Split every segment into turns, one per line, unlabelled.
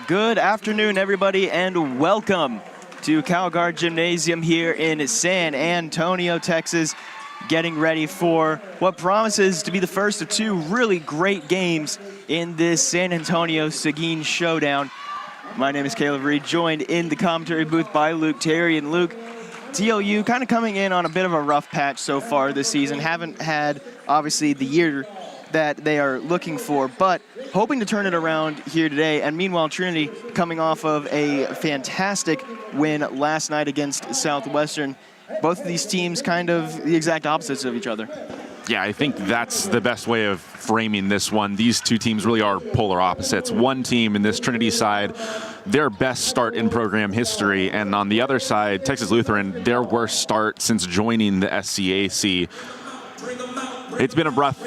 Good afternoon, everybody, and welcome to CalGuard Gymnasium here in San Antonio, Texas, getting ready for what promises to be the first of two really great games in this San Antonio-Seguin showdown. My name is Caleb Reed, joined in the commentary booth by Luke Terry. And Luke, TLU kind of coming in on a bit of a rough patch so far this season. Haven't had, obviously, the year that they are looking for, but hoping to turn it around here today. And meanwhile, Trinity coming off of a fantastic win last night against Southwestern. Both of these teams kind of the exact opposites of each other.
Yeah, I think that's the best way of framing this one. These two teams really are polar opposites. One team in this Trinity side, their best start in program history, and on the other side, Texas Lutheran, their worst start since joining the SCAC. It's been a rough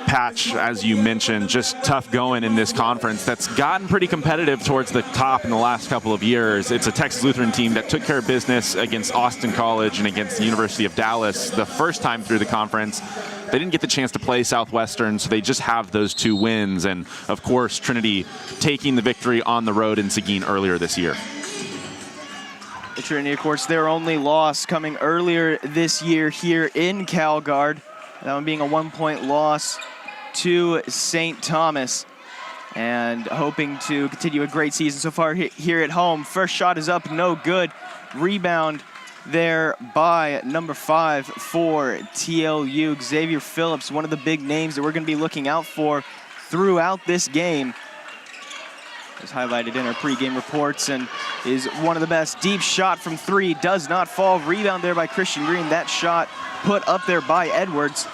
patch, as you mentioned, just tough going in this conference that's gotten pretty competitive towards the top in the last couple of years. It's a Texas Lutheran team that took care of business against Austin College and against the University of Dallas the first time through the conference. They didn't get the chance to play Southwestern, so they just have those two wins. And, of course, Trinity taking the victory on the road in Seguin earlier this year.
Trinity, of course, their only loss coming earlier this year here in CalGuard. That one being a 1-point loss to St. Thomas, and hoping to continue a great season so far here at home. First shot is up, no good. Rebound there by number 5 for TLU, Xavier Phillips, one of the big names that we're going to be looking out for throughout this game. As highlighted in our pregame reports, and is one of the best. Deep shot from 3, does not fall. Rebound there by Christian Green. That shot put up there by Edwards.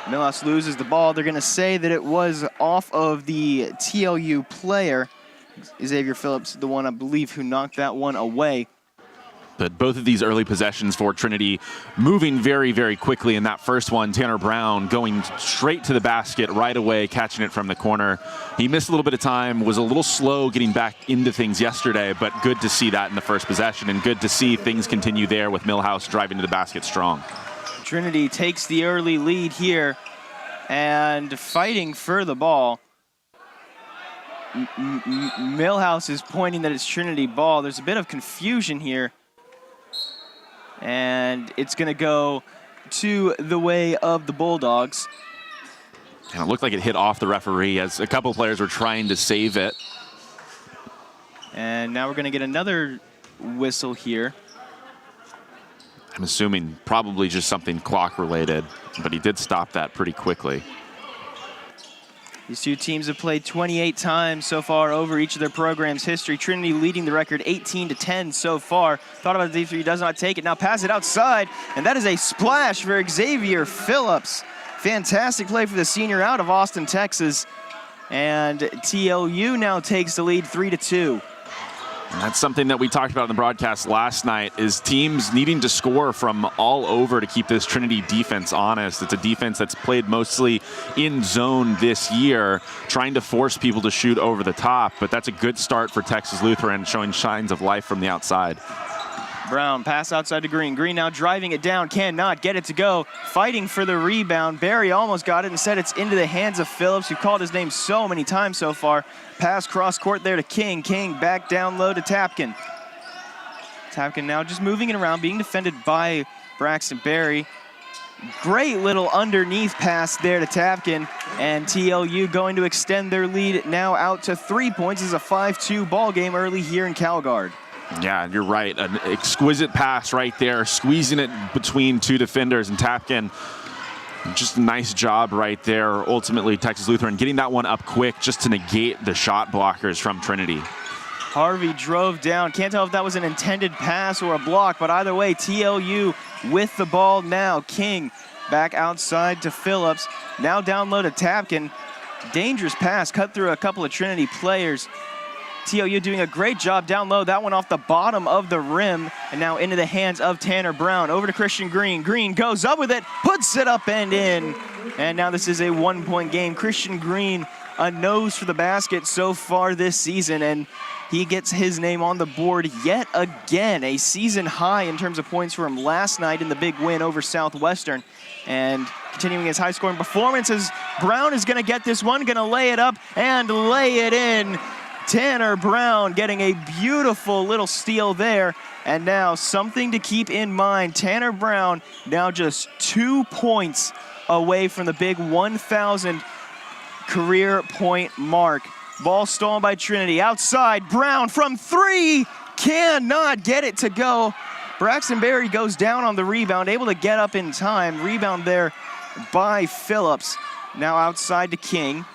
Milhouse loses the ball. They're going to say that it was off of the TLU player. Xavier Phillips, the one I believe who knocked that one away.
But both of these early possessions for Trinity moving very, very quickly. In that first one, Tanner Brown going straight to the basket right away, catching it from the corner. He missed a little bit of time, was a little slow getting back into things yesterday, but good to see that in the first possession, and good to see things continue there with Milhouse driving to the basket strong.
Trinity takes the early lead here and fighting for the ball. Milhouse is pointing that it's Trinity ball. There's a bit of confusion here. And it's going to go to the way of the Bulldogs.
And it looked like it hit off the referee as a couple players were trying to save it.
And now we're going to get another whistle here.
I'm assuming probably just something clock related, but he did stop that pretty quickly.
These two teams have played 28 times so far over each of their program's history. Trinity leading the record 18-10 so far. Thought about the D3, does not take it. Now pass it outside, and that is a splash for Xavier Phillips. Fantastic play for the senior out of Austin, Texas. And TLU now takes the lead 3-2.
And that's something that we talked about in the broadcast last night, is teams needing to score from all over to keep this Trinity defense honest. It's a defense that's played mostly in zone this year, trying to force people to shoot over the top, but that's a good start for Texas Lutheran, showing signs of life from the outside.
Brown, pass outside to Green. Green now driving it down, cannot get it to go. Fighting for the rebound. Barry almost got it. Instead, it's into the hands of Phillips, who called his name so many times so far. Pass cross court there to King. King back down low to Tapkin. Tapkin now just moving it around, being defended by Braxton Barry. Great little underneath pass there to Tapkin, and TLU going to extend their lead now out to 3 points. It's a 5-2 ball game early here in CalGuard.
Yeah, you're right. An exquisite pass right there, squeezing it between two defenders, and Tapkin, just a nice job right there. Ultimately, Texas Lutheran getting that one up quick just to negate the shot blockers from Trinity.
Harvey drove down. Can't tell if that was an intended pass or a block, but either way, TLU with the ball now. King back outside to Phillips. Now down low to Tapkin. Dangerous pass, cut through a couple of Trinity players. TLU doing a great job down low. That one off the bottom of the rim, and now into the hands of Tanner Brown. Over to Christian Green. Green goes up with it, puts it up and in. And now this is a 1-point game. Christian Green a nose for the basket so far this season, and he gets his name on the board yet again. A season high in terms of points for him last night in the big win over Southwestern. And continuing his high-scoring performance as Brown is going to get this one, going to lay it up and lay it in. Tanner Brown getting a beautiful little steal there. And now something to keep in mind, Tanner Brown now just 2 points away from the big 1,000 career point mark. Ball stolen by Trinity. Outside, Brown from 3, cannot get it to go. Braxton Berry goes down on the rebound, able to get up in time. Rebound there by Phillips. Now outside to King.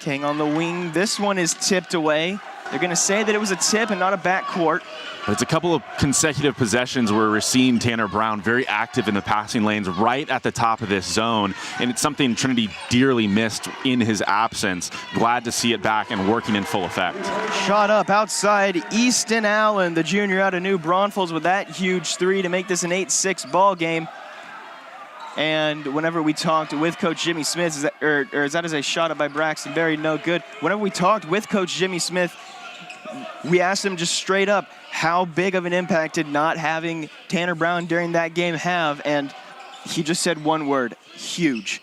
King on the wing. This one is tipped away. They're going to say that it was a tip and not a backcourt.
It's a couple of consecutive possessions where we're seeing Tanner Brown very active in the passing lanes right at the top of this zone, and it's something Trinity dearly missed in his absence. Glad to see it back and working in full effect.
Shot up outside, Easton Allen, the junior out of New Braunfels, with that huge 3 to make this an 8-6 ball game. And whenever we talked with Coach Jimmy Smith, is that as a shot up by Braxton Berry? No good. Whenever we talked with Coach Jimmy Smith, we asked him just straight up, how big of an impact did not having Tanner Brown during that game have? And he just said one word: huge.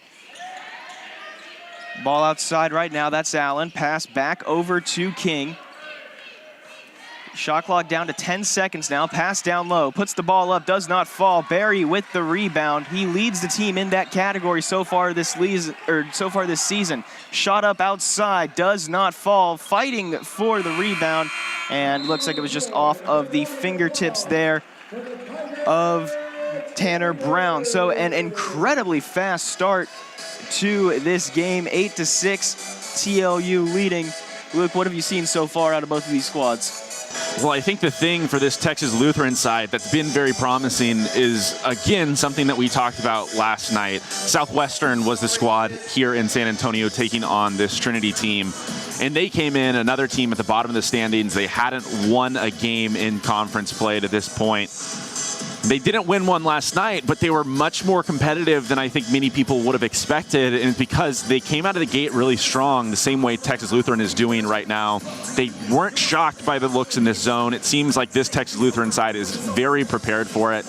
Ball outside right now, that's Allen. Pass back over to King. Shot clock down to 10 seconds now. Pass down low, puts the ball up, does not fall. Berry with the rebound. He leads the team in that category so far this season. Shot up outside, does not fall. Fighting for the rebound, and looks like it was just off of the fingertips there of Tanner Brown. So an incredibly fast start to this game, 8-6, TLU leading. Luke, what have you seen so far out of both of these squads?
Well, I think the thing for this Texas Lutheran side that's been very promising is, again, something that we talked about last night. Southwestern was the squad here in San Antonio taking on this Trinity team, and they came in, another team at the bottom of the standings. They hadn't won a game in conference play to this point. They didn't win one last night, but they were much more competitive than I think many people would have expected, and because they came out of the gate really strong, the same way Texas Lutheran is doing right now. They weren't shocked by the looks in this zone. It seems like this Texas Lutheran side is very prepared for it,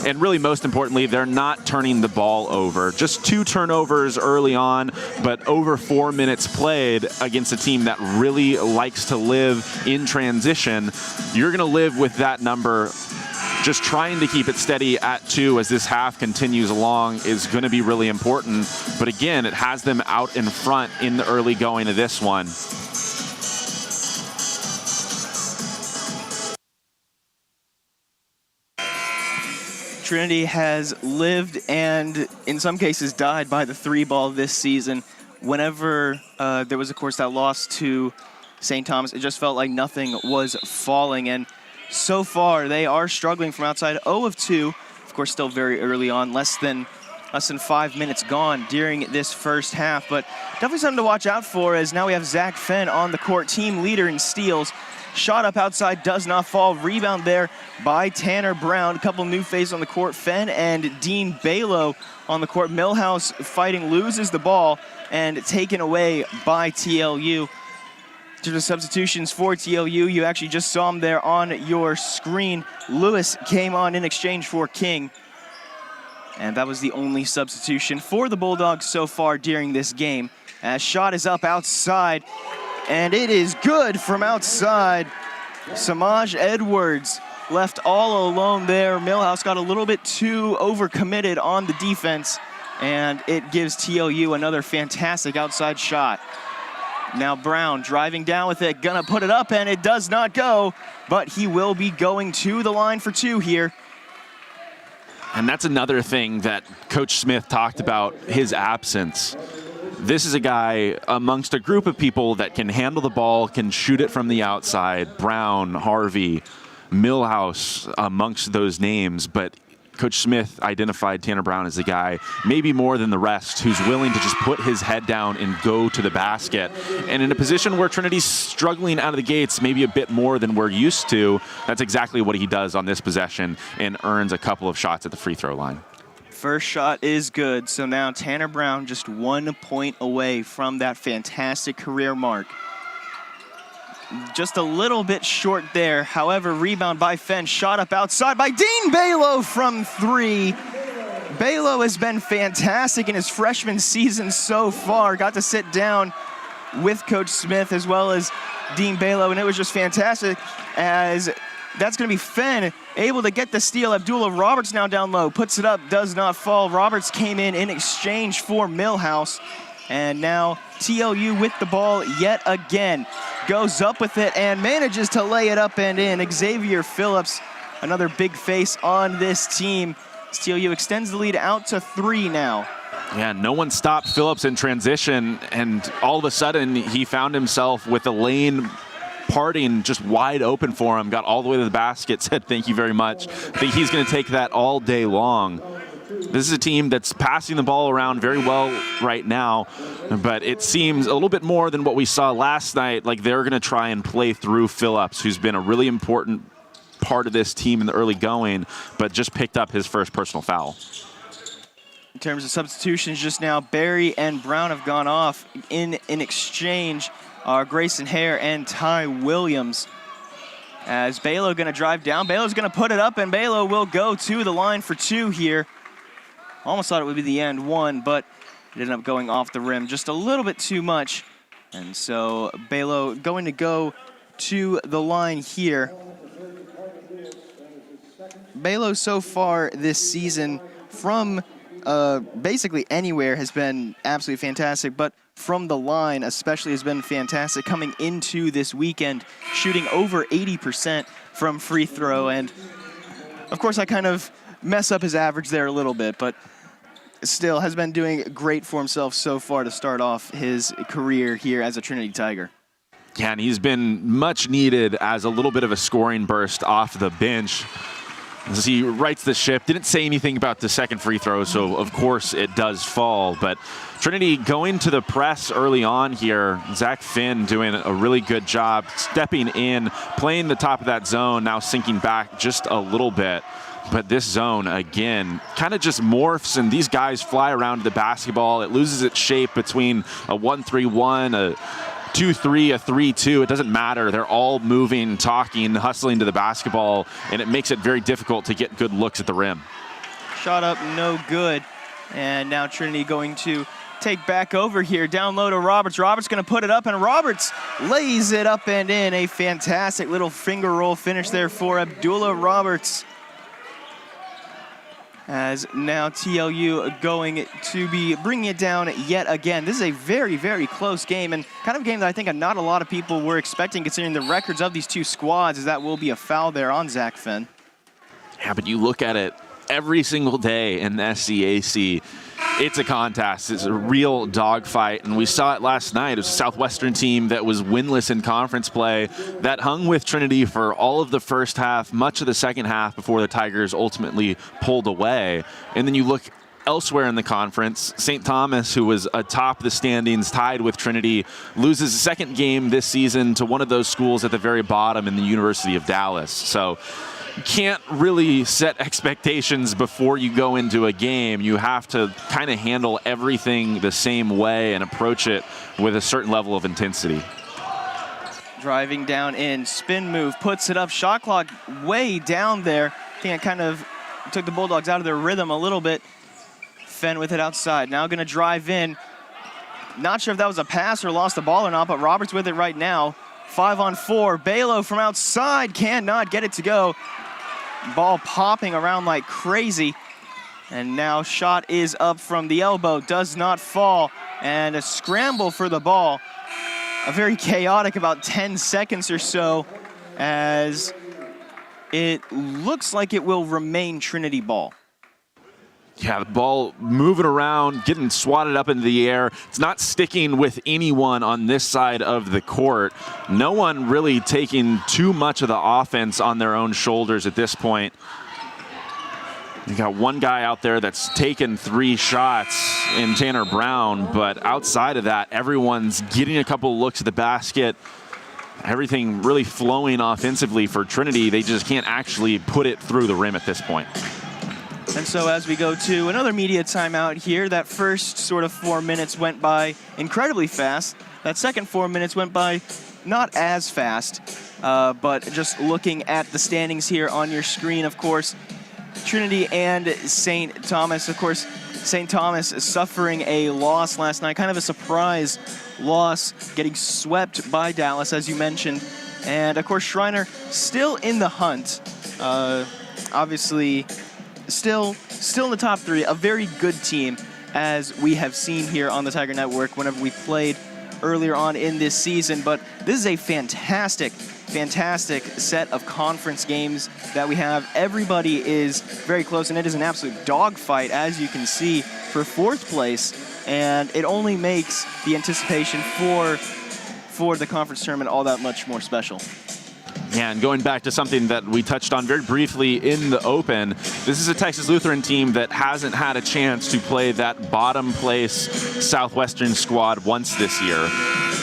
and really most importantly, they're not turning the ball over. Just 2 turnovers early on, but over 4 minutes played against a team that really likes to live in transition. You're going to live with that number. Just trying to keep it steady at 2 as this half continues along is going to be really important. But again, it has them out in front in the early going of this one.
Trinity has lived and in some cases died by the 3 ball this season. Whenever there was, of course, that loss to St. Thomas, it just felt like nothing was falling. And so far, they are struggling from outside. 0 of 2, of course, still very early on, less than 5 minutes gone during this first half. But definitely something to watch out for, as now we have Zach Fenn on the court, team leader in steals. Shot up outside, does not fall. Rebound there by Tanner Brown. A couple new faces on the court, Fenn and Dean Balo on the court. Millhouse fighting, loses the ball, and taken away by TLU. To the substitutions for TLU, you actually just saw him there on your screen. Lewis came on in exchange for King. And that was the only substitution for the Bulldogs so far during this game. As shot is up outside, and it is good from outside. Samaj Edwards left all alone there. Millhouse got a little bit too overcommitted on the defense, and it gives TLU another fantastic outside shot. Now Brown driving down with it, gonna put it up, and it does not go, but he will be going to the line for 2 here.
And that's another thing that Coach Smith talked about, his absence. This is a guy amongst a group of people that can handle the ball, can shoot it from the outside. Brown, Harvey, Millhouse amongst those names, but Coach Smith identified Tanner Brown as the guy, maybe more than the rest, who's willing to just put his head down and go to the basket. And in a position where Trinity's struggling out of the gates, maybe a bit more than we're used to, that's exactly what he does on this possession and earns a couple of shots at the free throw line.
First shot is good, so now Tanner Brown just 1 point away from that fantastic career mark. Just a little bit short there. However, rebound by Fenn, shot up outside by Dean Balo from 3. Balo has been fantastic in his freshman season so far. Got to sit down with Coach Smith as well as Dean Balo, and it was just fantastic as that's going to be Fenn able to get the steal. Abdullah Roberts now down low, puts it up, does not fall. Roberts came in exchange for Millhouse, and now TLU with the ball yet again. Goes up with it and manages to lay it up and in. Xavier Phillips, another big face on this team. TLU extends the lead out to 3 now.
Yeah, no one stopped Phillips in transition, and all of a sudden he found himself with the lane parting just wide open for him, got all the way to the basket, said thank you very much. I think he's going to take that all day long. This is a team that's passing the ball around very well right now, but it seems a little bit more than what we saw last night, like they're going to try and play through Phillips, who's been a really important part of this team in the early going, but just picked up his first personal foul.
In terms of substitutions just now, Barry and Brown have gone off. In exchange are Grayson Hare and Ty Williams. As Balo going to drive down, Balo's going to put it up, and Balo will go to the line for 2 here. Almost thought it would be the end one, but it ended up going off the rim just a little bit too much. And so Balo going to go to the line here. Balo so far this season from basically anywhere has been absolutely fantastic, but from the line especially has been fantastic coming into this weekend, shooting over 80% from free throw. And of course I kind of mess up his average there a little bit, but still has been doing great for himself so far to start off his career here as a Trinity Tiger.
Yeah, and he's been much needed as a little bit of a scoring burst off the bench. As he rights the ship, didn't say anything about the second free throw, so of course it does fall. But Trinity going to the press early on here. Zach Finn doing a really good job stepping in, playing the top of that zone, now sinking back just a little bit. But this zone, again, kind of just morphs, and these guys fly around the basketball. It loses its shape between a 1-3-1, a 2-3, a 3-2. It doesn't matter. They're all moving, talking, hustling to the basketball, and it makes it very difficult to get good looks at the rim.
Shot up, no good. And now Trinity going to take back over here. Down low to Roberts. Roberts going to put it up, and Roberts lays it up and in. A fantastic little finger roll finish there for Abdullah Roberts. As now TLU going to be bringing it down yet again. This is a very, very close game, and kind of a game that I think not a lot of people were expecting considering the records of these two squads, as that will be a foul there on Zach Finn.
Yeah, but you look at it every single day in the SCAC, it's a contest. It's a real dogfight, and we saw it last night. It was a Southwestern team that was winless in conference play that hung with Trinity for all of the first half, much of the second half before the Tigers ultimately pulled away. And then you look elsewhere in the conference, St. Thomas, who was atop the standings, tied with Trinity, loses the second game this season to one of those schools at the very bottom in the University of Dallas. So you can't really set expectations before you go into a game. You have to kind of handle everything the same way and approach it with a certain level of intensity.
Driving down in, spin move, puts it up, shot clock way down there. I think it kind of took the Bulldogs out of their rhythm a little bit. Fenn with it outside, now gonna drive in. Not sure if that was a pass or lost the ball or not, but Roberts with it right now. 5-on-4, Balo from outside cannot get it to go. Ball popping around like crazy. And now shot is up from the elbow, does not fall. And a scramble for the ball. A very chaotic about 10 seconds or so, as it looks like it will remain Trinity ball.
Yeah, the ball moving around, getting swatted up into the air. It's not sticking with anyone on this side of the court. No one really taking too much of the offense on their own shoulders at this point. You got one guy out there that's taken 3 shots in Tanner Brown, but outside of that, everyone's getting a couple looks at the basket. Everything really flowing offensively for Trinity. They just can't actually put it through the rim at this point.
And so as we go to another media timeout here, that first sort of 4 minutes went by incredibly fast. That second 4 minutes went by not as fast, but just looking at the standings here on your screen, of course, Trinity and St. Thomas. Of course, St. Thomas suffering a loss last night, kind of a surprise loss, getting swept by Dallas, as you mentioned. And of course, Shriner still in the hunt. Obviously, still in the top three. A very good team, as we have seen here on the Tiger Network whenever we played earlier on in this season. But this is a fantastic set of conference games that we have. Everybody is very close, and it is an absolute dogfight, as you can see, for fourth place. And it only makes the anticipation for the conference tournament all that much more special.
Yeah, and going back to something that we touched on very briefly in the Open, this is a Texas Lutheran team that hasn't had a chance to play that bottom place Southwestern squad once this year.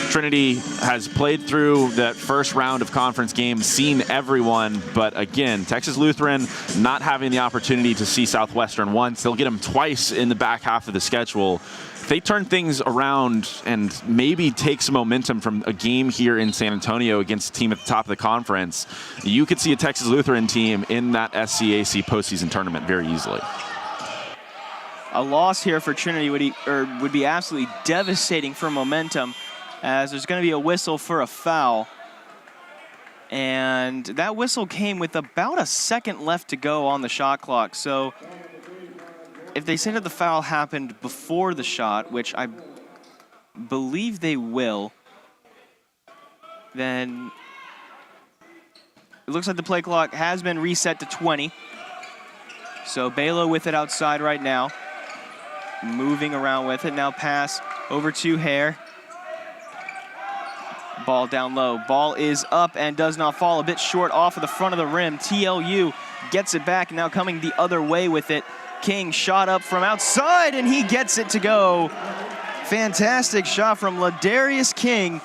Trinity has played through that first round of conference games, seen everyone, but again, Texas Lutheran not having the opportunity to see Southwestern once. They'll get them twice in the back half of the schedule. If they turn things around and maybe take some momentum from a game here in San Antonio against a team at the top of the conference, you could see a Texas Lutheran team in that SCAC postseason tournament very easily.
A loss here for Trinity would be absolutely devastating for momentum, as there's going to be a whistle for a foul. And that whistle came with about a second left to go on the shot clock. So if they say that the foul happened before the shot, which I believe they will, then it looks like the play clock has been reset to 20. So Balo with it outside right now, moving around with it. Now pass over to Hare. Ball down low. Ball is up and does not fall. A bit short off of the front of the rim. TLU gets it back, now coming the other way with it. King shot up from outside, and he gets it to go. Fantastic shot from Ladarius King.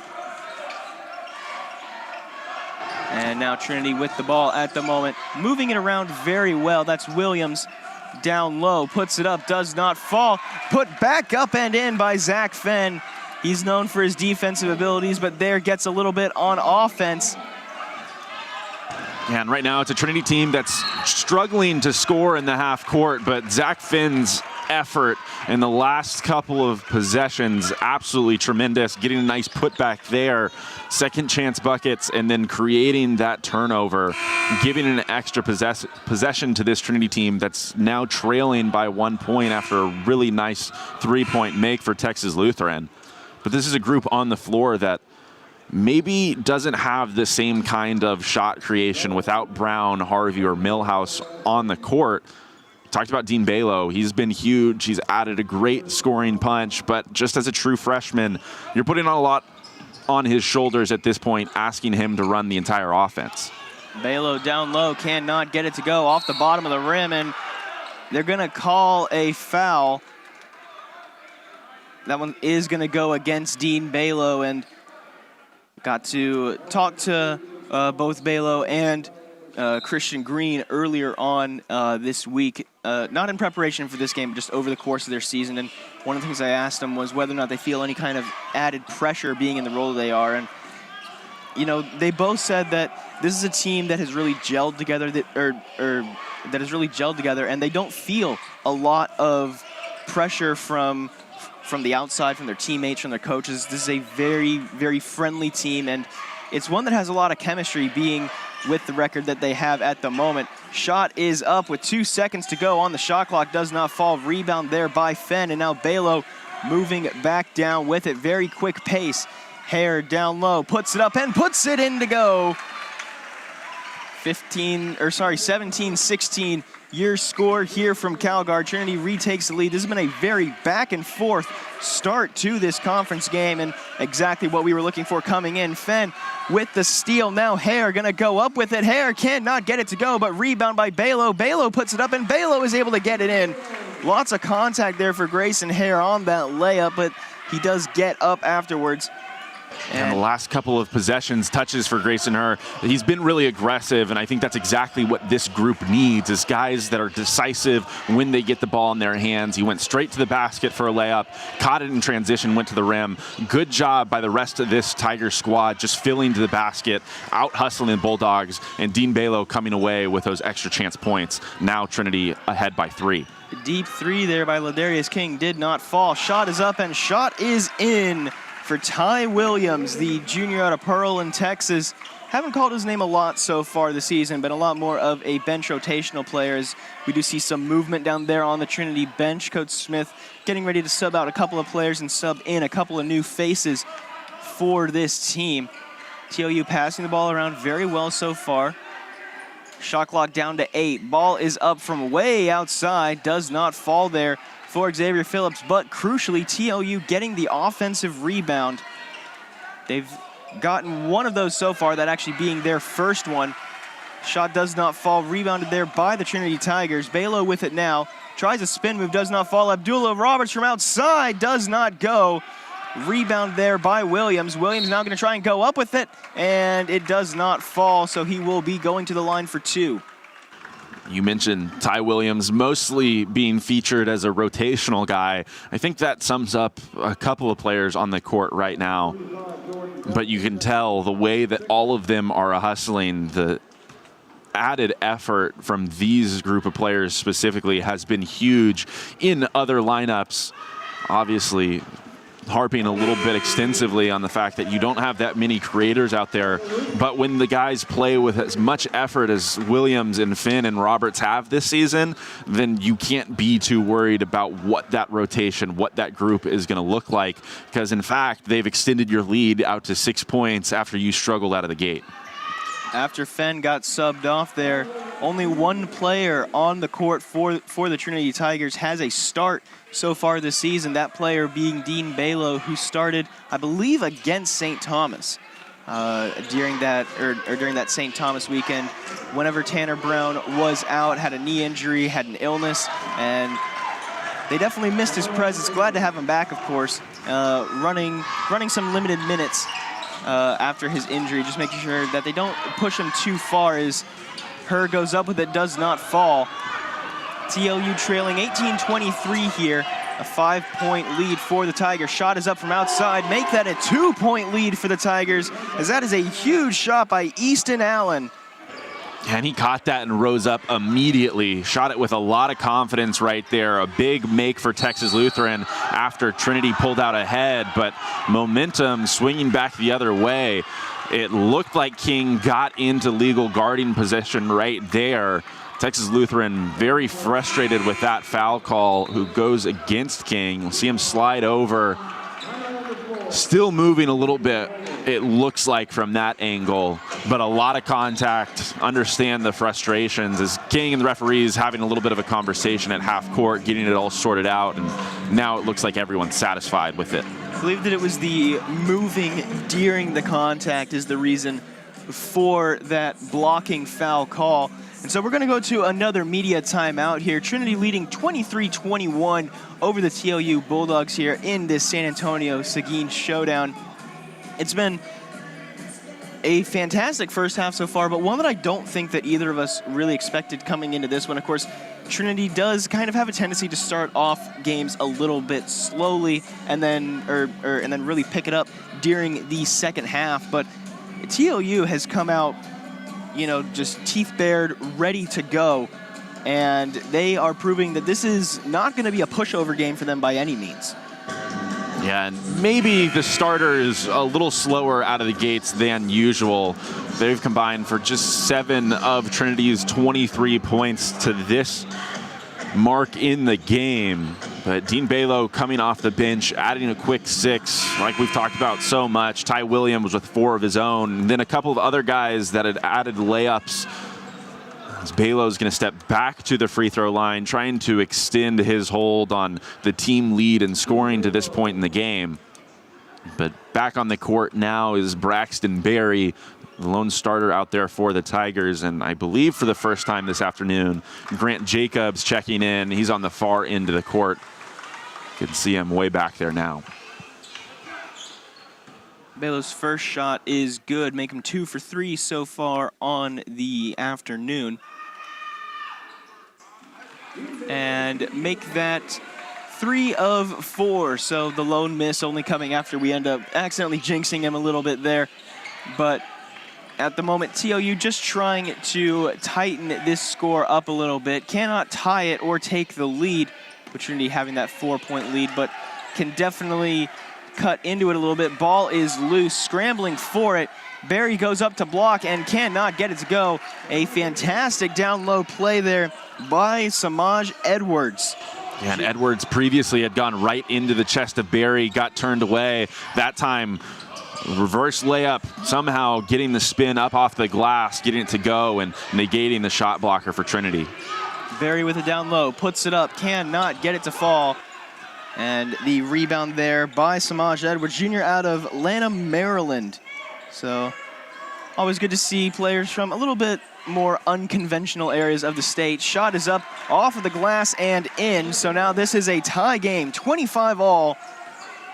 And now Trinity with the ball at the moment, moving it around very well. That's Williams down low, puts it up, does not fall. Put back up and in by Zach Fenn. He's known for his defensive abilities, but there gets a little bit on offense.
And right now it's a Trinity team that's struggling to score in the half court, but Zach Finn's effort in the last couple of possessions, absolutely tremendous. Getting a nice putback there, second chance buckets, and then creating that turnover, giving an extra possession to this Trinity team that's now trailing by 1 point after a really nice three-point make for Texas Lutheran. But this is a group on the floor that maybe doesn't have the same kind of shot creation without Brown, Harvey, or Millhouse on the court. Talked about Dean Balo. He's been huge. He's added a great scoring punch, but just as a true freshman, you're putting a lot on his shoulders at this point, asking him to run the entire offense.
Balo down low, cannot get it to go off the bottom of the rim, and they're going to call a foul. That one is going to go against Dean Balo, and got to talk to both Balo and Christian Green earlier on this week, not in preparation for this game, but just over the course of their season. And one of the things I asked them was whether or not they feel any kind of added pressure being in the role they are. And, you know, they both said that this is a team that has really gelled together, that has really gelled together, and they don't feel a lot of pressure from the outside, from their teammates, from their coaches. This is a very, very friendly team, and it's one that has a lot of chemistry, being with the record that they have at the moment. Shot is up with 2 seconds to go on the shot clock, does not fall. Rebound there by Fenn, and now Balo moving back down with it. Very quick pace. Hare down low, puts it up and puts it in to go. 17-16 your score here from Calgary. Trinity retakes the lead. This has been a very back and forth start to this conference game, and exactly what we were looking for coming in. Fenn with the steal. Now Hare gonna go up with it. Hare cannot get it to go, but rebound by Balo. Balo puts it up, and Balo is able to get it in. Lots of contact there for Grayson Hare on that layup, but he does get up afterwards.
And the last couple of possessions, touches for Grayson Herr, he's been really aggressive, and I think that's exactly what this group needs, is guys that are decisive when they get the ball in their hands. He went straight to the basket for a layup, caught it in transition, went to the rim. Good job by the rest of this Tiger squad, just filling to the basket, out-hustling the Bulldogs, and Dean Balo coming away with those extra chance points. Now Trinity ahead by 3.
Deep 3 there by Ladarius King did not fall. Shot is up and shot is in for Ty Williams, the junior out of Pearland, Texas. Haven't called his name a lot so far this season, but a lot more of a bench rotational player, as we do see some movement down there on the Trinity bench. Coach Smith getting ready to sub out a couple of players and sub in a couple of new faces for this team. TOU passing the ball around very well so far. Shot clock down to 8. Ball is up from way outside, does not fall there for Xavier Phillips, but crucially, TOU getting the offensive rebound. They've gotten one of those so far, that actually being their first one. Shot does not fall, rebounded there by the Trinity Tigers. Balo with it now, tries a spin move, does not fall. Abdullah Roberts from outside, does not go. Rebound there by Williams. Williams now going to try and go up with it, and it does not fall, so he will be going to the line for 2.
You mentioned Ty Williams mostly being featured as a rotational guy. I think that sums up a couple of players on the court right now. But you can tell the way that all of them are hustling, the added effort from these group of players specifically has been huge in other lineups. Obviously, harping a little bit extensively on the fact that you don't have that many creators out there, but when the guys play with as much effort as Williams and Finn and Roberts have this season, then you can't be too worried about what that rotation, what that group is going to look like, because in fact, they've extended your lead out to 6 points after you struggled out of the gate.
After Fenn got subbed off there, only one player on the court for the Trinity Tigers has a start so far this season, that player being Dean Balo, who started, I believe, against St. Thomas during that St. Thomas weekend. Whenever Tanner Brown was out, had a knee injury, had an illness, and they definitely missed his presence. Glad to have him back, of course, running some limited minutes after his injury, just making sure that they don't push him too far as Herr goes up with it, does not fall. TOU trailing 18-23 here, a 5-point lead for the Tigers. Shot is up from outside, make that a 2-point lead for the Tigers, as that is a huge shot by Easton Allen.
And he caught that and rose up immediately. Shot it with a lot of confidence right there. A big make for Texas Lutheran after Trinity pulled out ahead, but momentum swinging back the other way. It looked like King got into legal guarding position right there. Texas Lutheran very frustrated with that foul call, who goes against King. We'll see him slide over. Still moving a little bit, it looks like, from that angle, but a lot of contact. Understand the frustrations as King and the referees having a little bit of a conversation at half court, getting it all sorted out, and now it looks like everyone's satisfied with it.
I believe that it was the moving during the contact is the reason for that blocking foul call. And so we're going to go to another media timeout here. Trinity leading 23-21 over the TOU Bulldogs here in this San Antonio Seguin showdown. It's been a fantastic first half so far, but one that I don't think that either of us really expected coming into this one. Of course, Trinity does kind of have a tendency to start off games a little bit slowly and then really pick it up during the second half. But TOU has come out, just teeth bared, ready to go. And they are proving that this is not going to be a pushover game for them by any means.
Yeah, and maybe the starter is a little slower out of the gates than usual. They've combined for just 7 of Trinity's 23 points to this mark in the game. But Dean Balo coming off the bench, adding a quick 6, like we've talked about so much. Ty Williams with 4 of his own. And then a couple of other guys that had added layups. As Balo's going to step back to the free throw line, trying to extend his hold on the team lead and scoring to this point in the game. But back on the court now is Braxton Berry, the lone starter out there for the Tigers. And I believe for the first time this afternoon, Grant Jacobs checking in. He's on the far end of the court. You can see him way back there now.
Belo's first shot is good, make him 2 for 3 so far on the afternoon. And make that 3 of 4, so the lone miss only coming after we end up accidentally jinxing him a little bit there. But at the moment, TLU just trying to tighten this score up a little bit. Cannot tie it or take the lead, with Trinity having that 4-point lead, but can definitely cut into it a little bit. Ball is loose, scrambling for it. Barry goes up to block and cannot get it to go. A fantastic down low play there by Samaj Edwards.
Yeah, and Edwards previously had gone right into the chest of Barry, got turned away. That time, reverse layup, somehow getting the spin up off the glass, getting it to go and negating the shot blocker for Trinity.
Barry with a down low, puts it up, cannot get it to fall. And the rebound there by Samaj Edwards, Jr. out of Lanham, Maryland. So always good to see players from a little bit more unconventional areas of the state. Shot is up off of the glass and in. So now this is a tie game, 25-all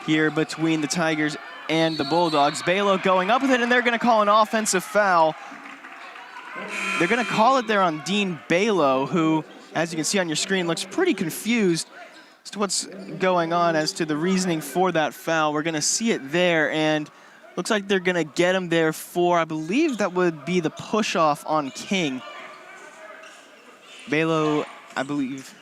here between the Tigers and the Bulldogs. Balo going up with it, and they're going to call an offensive foul. They're going to call it there on Dean Balo, who, as you can see on your screen, looks pretty confused as to what's going on as to the reasoning for that foul. We're going to see it there, and looks like they're going to get him there for, I believe that would be the push-off on King. Balo, I believe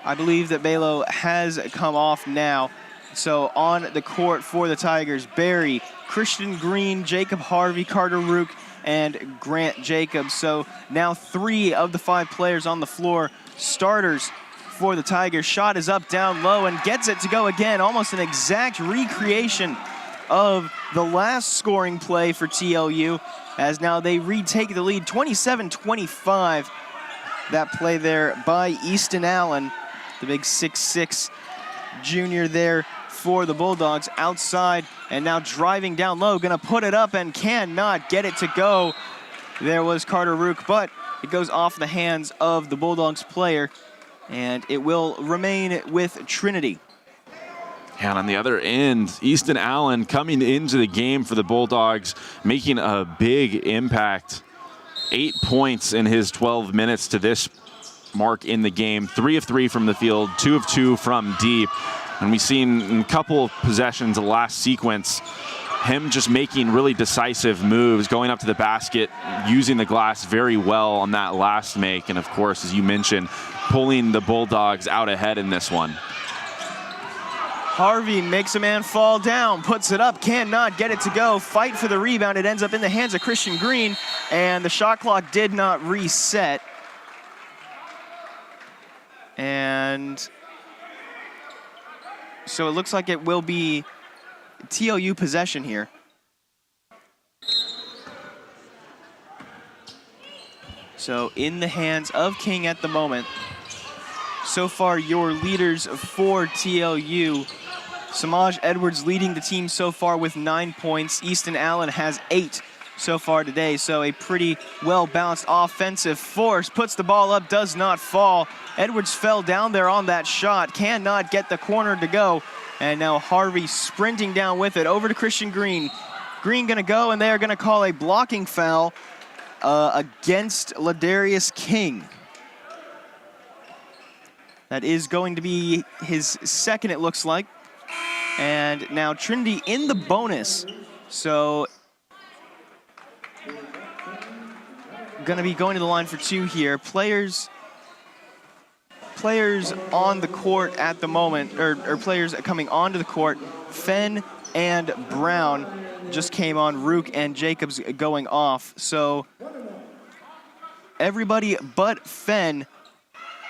that Balo has come off now. So on the court for the Tigers, Barry, Christian Green, Jacob Harvey, Carter Rook, and Grant Jacobs. So now 3 of the 5 players on the floor, starters for the Tigers. Shot is up, down low, and gets it to go again. Almost an exact recreation of the last scoring play for TLU, as now they retake the lead 27-25. That play there by Easton Allen, the big 6'6" junior there for the Bulldogs, outside and now driving down low, gonna put it up and cannot get it to go. There was Carter Rook, but it goes off the hands of the Bulldogs player, and it will remain with Trinity.
And on the other end, Easton Allen coming into the game for the Bulldogs, making a big impact. 8 points in his 12 minutes to this mark in the game. 3 of 3 from the field, 2 of 2 from deep. And we've seen in a couple of possessions, the last sequence, him just making really decisive moves, going up to the basket, using the glass very well on that last make. And of course, as you mentioned, pulling the Bulldogs out ahead in this one.
Harvey makes a man fall down, puts it up, cannot get it to go. Fight for the rebound. It ends up in the hands of Christian Green, and the shot clock did not reset. And so it looks like it will be TLU possession here. So in the hands of King at the moment. So far, your leaders for TLU. Samaj Edwards leading the team so far with 9 points. Easton Allen has 8 so far today, so a pretty well-balanced offensive force. Puts the ball up, does not fall. Edwards fell down there on that shot, cannot get the corner to go. And now Harvey sprinting down with it, over to Christian Green. Green gonna go, and they are gonna call a blocking foul against Ladarius King. That is going to be his second, it looks like. And now Trinity in the bonus. So gonna be going to the line for 2 here. Players on the court at the moment, or players coming onto the court, Fenn and Brown just came on, Rook and Jacobs going off. So everybody but Fenn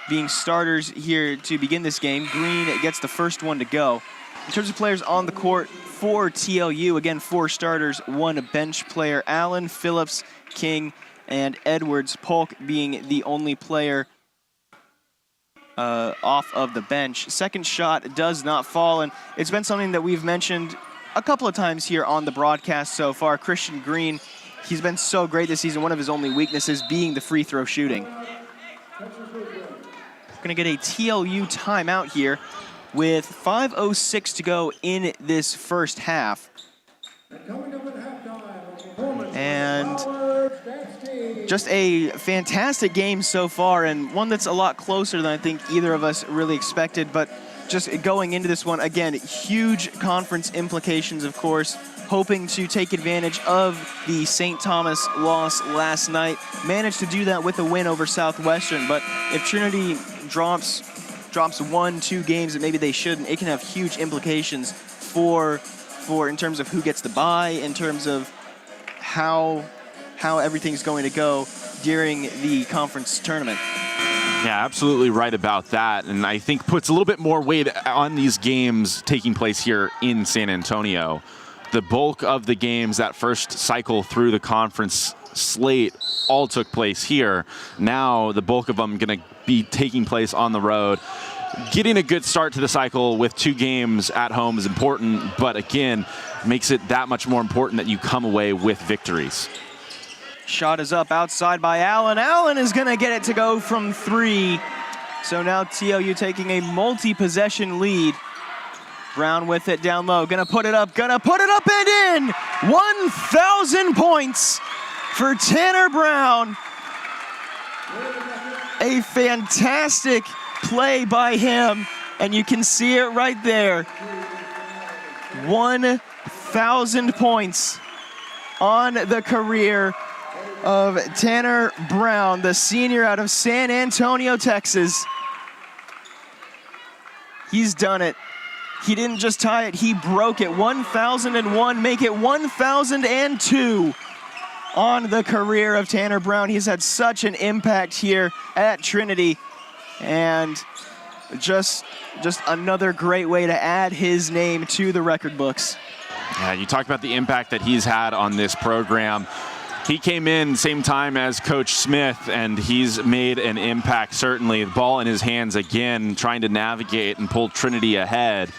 being starters here to begin this game. Green gets the first one to go. In terms of players on the court for TLU, again, 4 starters, 1 bench player. Allen, Phillips, King, and Edwards. Polk being the only player off of the bench. Second shot does not fall, and it's been something that we've mentioned a couple of times here on the broadcast so far. Christian Green, he's been so great this season. One of his only weaknesses being the free throw shooting. We're gonna get a TLU timeout here with 5:06 to go in this first half. And just a fantastic game so far, and one that's a lot closer than I think either of us really expected. But just going into this one, again, huge conference implications, of course, hoping to take advantage of the St. Thomas loss last night. Managed to do that with a win over Southwestern, but if Trinity drops 1-2 games that maybe they shouldn't, it can have huge implications for in terms of who gets the bye, in terms of how everything's going to go during the conference tournament.
Yeah, absolutely right about that. And I think puts a little bit more weight on these games taking place here in San Antonio. The bulk of the games that first cycle through the conference slate all took place here. Now the bulk of them going to be taking place on the road. Getting a good start to the cycle with 2 games at home is important, but again, makes it that much more important that you come away with victories.
Shot is up outside by Allen. Allen is going to get it to go from 3. So now TOU taking a multi-possession lead. Brown with it down low. Going to put it up and in! 1,000 points for Tanner Brown. A fantastic play by him, and you can see it right there. 1,000 points on the career of Tanner Brown, the senior out of San Antonio, Texas. He's done it. He didn't just tie it, he broke it. 1,001, make it 1,002 on the career of Tanner Brown. He's had such an impact here at Trinity, and just another great way to add his name to the record books.
Yeah, you talk about the impact that he's had on this program. He came in same time as Coach Smith, and he's made an impact, certainly. The ball in his hands again, trying to navigate and pull Trinity ahead.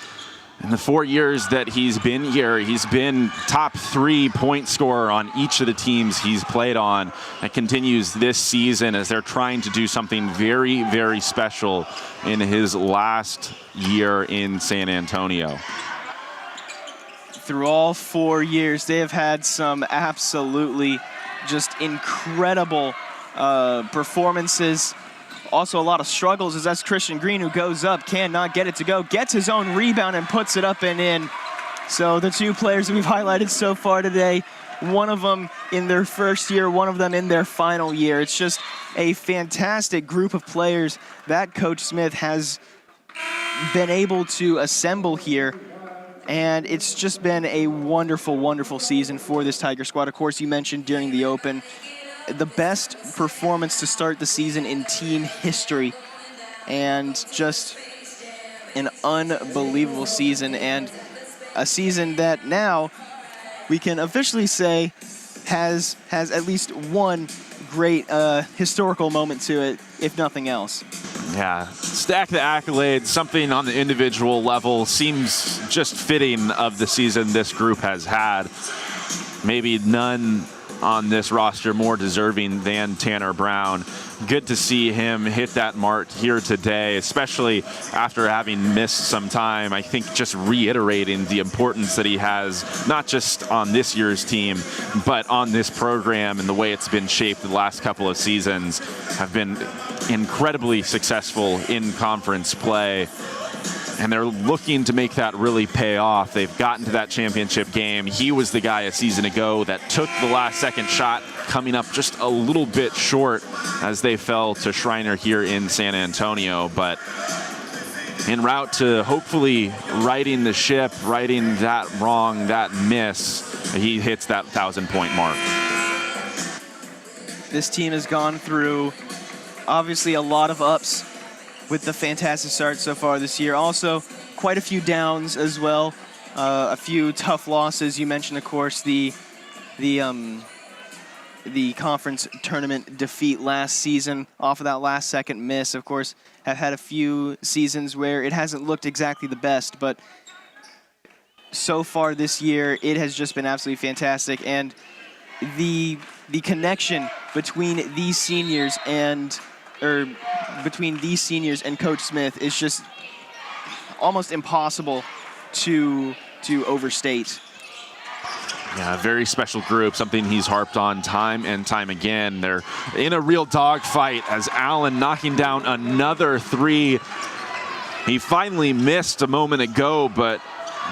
In the 4 years that he's been here, he's been top 3 point scorer on each of the teams he's played on. That continues this season as they're trying to do something very, very special in his last year in San Antonio.
Through all 4 years, they have had some absolutely just incredible performances. Also a lot of struggles, as that's Christian Green, who goes up, cannot get it to go, gets his own rebound and puts it up and in. So the 2 players that we've highlighted so far today, one of them in their first year, one of them in their final year. It's just a fantastic group of players that Coach Smith has been able to assemble here. And it's just been a wonderful, wonderful season for this Tiger squad. Of course, you mentioned during the Open, the best performance to start the season in team history, and just an unbelievable season, and a season that now we can officially say has at least one great historical moment to it, if nothing else.
Yeah, stack the accolades, something on the individual level seems just fitting of the season this group has had. Maybe none on this roster more deserving than Tanner Brown. Good to see him hit that mark here today, especially after having missed some time. I think just reiterating the importance that he has, not just on this year's team, but on this program and the way it's been shaped the last couple of seasons. Have been incredibly successful in conference play, and they're looking to make that really pay off. They've gotten to that championship game. He was the guy a season ago that took the last second shot, coming up just a little bit short as they fell to Schreiner here in San Antonio. But en route to hopefully righting the ship, righting that wrong, that miss, he hits that 1,000-point mark.
This team has gone through obviously a lot of ups with the fantastic start so far this year. Also, quite a few downs as well. A few tough losses. You mentioned, of course, the conference tournament defeat last season off of that last second miss. Of course, have had a few seasons where it hasn't looked exactly the best, but so far this year, it has just been absolutely fantastic. And the connection between these seniors and Coach Smith is just almost impossible to overstate.
Yeah, a very special group, something he's harped on time and time again. They're in a real dogfight as Allen knocking down another three. He finally missed a moment ago, but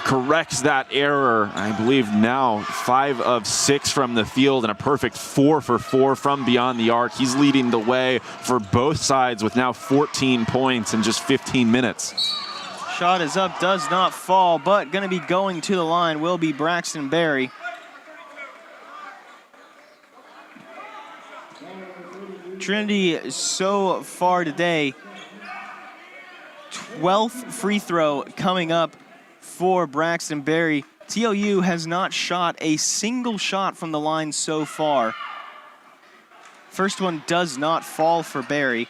corrects that error. I believe now 5 of 6 from the field and a perfect 4 for 4 from beyond the arc. He's leading the way for both sides with now 14 points in just 15 minutes.
Shot is up, does not fall, but going to be going to the line will be Braxton Berry. Trinity so far today, 12th free throw coming up for Braxton Berry. TLU has not shot a single shot from the line so far. First one does not fall for Berry,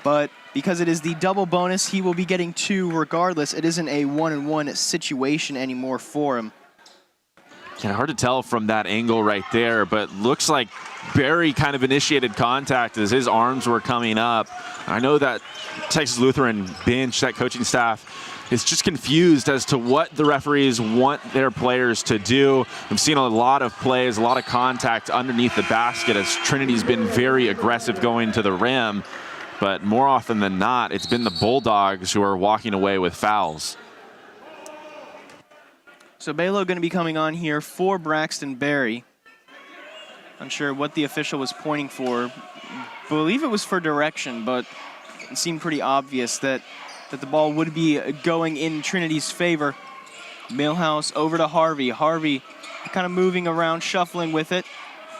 but because it is the double bonus, he will be getting 2 regardless. It isn't a 1-on-1 situation anymore for him.
Yeah, hard to tell from that angle right there, but looks like Berry kind of initiated contact as his arms were coming up. I know that Texas Lutheran bench, that coaching staff, is just confused as to what the referees want their players to do. I've seen a lot of plays, a lot of contact underneath the basket as Trinity's been very aggressive going to the rim, but more often than not, it's been the Bulldogs who are walking away with fouls.
So Balo going to be coming on here for Braxton Berry. Unsure what the official was pointing for. Believe it was for direction, but it seemed pretty obvious that the ball would be going in Trinity's favor. Millhouse over to Harvey. Harvey kind of moving around, shuffling with it.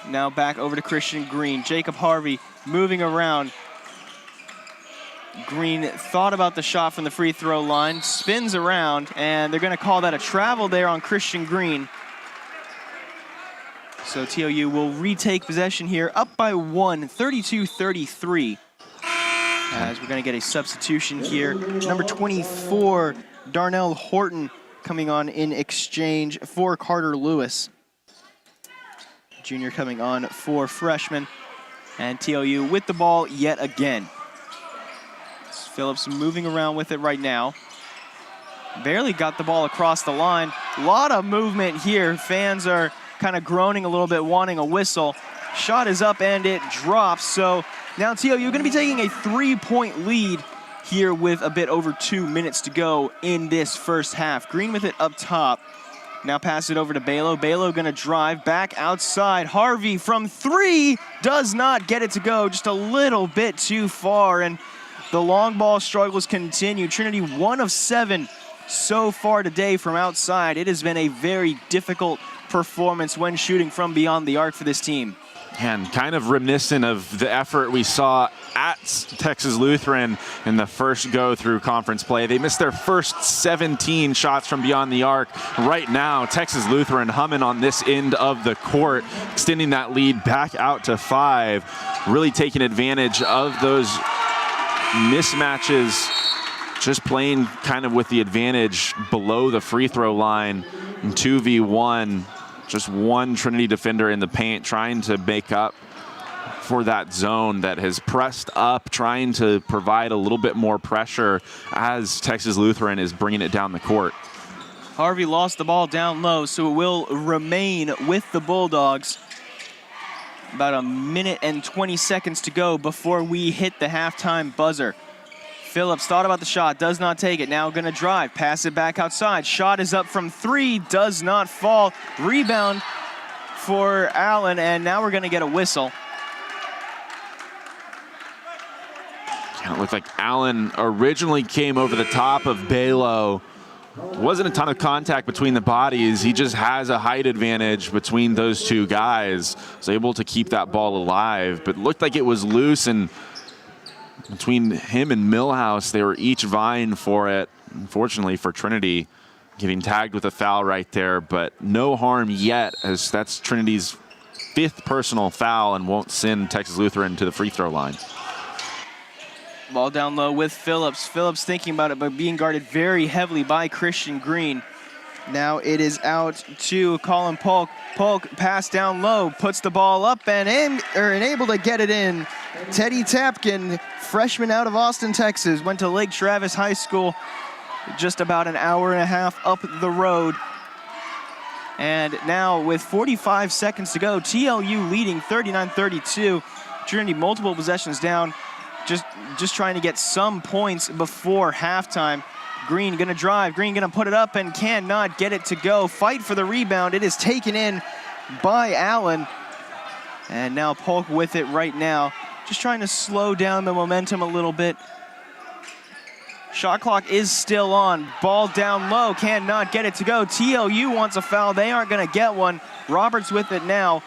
Now back over to Christian Green. Jacob Harvey moving around. Green thought about the shot from the free throw line, spins around, and they're going to call that a travel there on Christian Green. So TLU will retake possession here, up by 1, 32-33. As we're going to get a substitution here. Number 24, Darnell Horton, coming on in exchange for Carter Lewis. Junior coming on for freshman. And TLU with the ball yet again. Phillips moving around with it right now. Barely got the ball across the line. A lot of movement here. Fans are kind of groaning a little bit, wanting a whistle. Shot is up and it drops. So now TLU going to be taking a 3-point lead here with a bit over 2 minutes to go in this first half. Green with it up top. Now pass it over to Balo. Balo going to drive back outside. Harvey from 3 does not get it to go. Just a little bit too far. And the long ball struggles continue. Trinity 1 of 7 so far today from outside. It has been a very difficult performance when shooting from beyond the arc for this team.
And kind of reminiscent of the effort we saw at Texas Lutheran in the first go through conference play. They missed their first 17 shots from beyond the arc. Right now, Texas Lutheran humming on this end of the court, extending that lead back out to 5, really taking advantage of those mismatches, just playing kind of with the advantage below the free throw line in 2v1. Just one Trinity defender in the paint trying to make up for that zone that has pressed up, trying to provide a little bit more pressure as Texas Lutheran is bringing it down the court.
Harvey lost the ball down low, so it will remain with the Bulldogs. About 1 minute and 20 seconds to go before we hit the halftime buzzer. Phillips thought about the shot, does not take it. Now going to drive, pass it back outside. Shot is up from 3, does not fall. Rebound for Allen, and now we're going to get a whistle.
It looked like Allen originally came over the top of Balo. Wasn't a ton of contact between the bodies. He just has a height advantage between those two guys. Was able to keep that ball alive, but looked like it was loose, and between him and Millhouse, they were each vying for it. Unfortunately for Trinity, getting tagged with a foul right there, but no harm yet, as that's Trinity's 5th personal foul and won't send Texas Lutheran to the free throw line.
Ball down low with Phillips. Phillips thinking about it, but being guarded very heavily by Christian Green. Now it is out to Colin Polk. Polk pass down low, puts the ball up and able to get it in. Teddy Tapkin, freshman out of Austin, Texas, went to Lake Travis High School, just about an hour and a half up the road. And now with 45 seconds to go, TLU leading 39-32. Trinity multiple possessions down, just trying to get some points before halftime. Green gonna drive, Green gonna put it up and cannot get it to go. Fight for the rebound, it is taken in by Allen. And now Polk with it right now, just trying to slow down the momentum a little bit. Shot clock is still on. Ball down low, cannot get it to go. TLU wants a foul, they aren't gonna get one. Roberts with it now.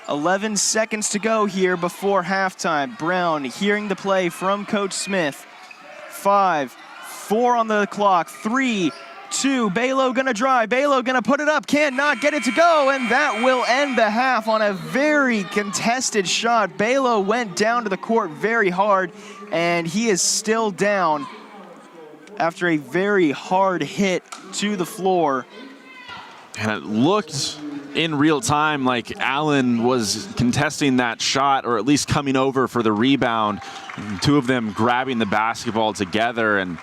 11 seconds to go here before halftime. Brown hearing the play from Coach Smith. 5, 4 on the clock, 3, 2, Balo gonna drive, Balo gonna put it up, cannot get it to go, and that will end the half on a very contested shot. Balo went down to the court very hard, and he is still down after a very hard hit to the floor.
And it looked in real time like Allen was contesting that shot, or at least coming over for the rebound. Two of them grabbing the basketball together, and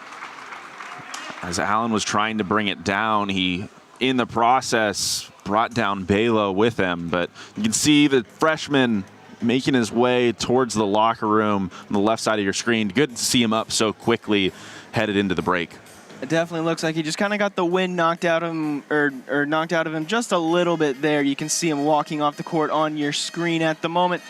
as Allen was trying to bring it down, he, in the process, brought down Balo with him. But you can see the freshman making his way towards the locker room on the left side of your screen. Good to see him up so quickly, headed into the break.
It definitely looks like he just kind of got the wind knocked out of him, or knocked out of him just a little bit there. You can see him walking off the court on your screen at the moment.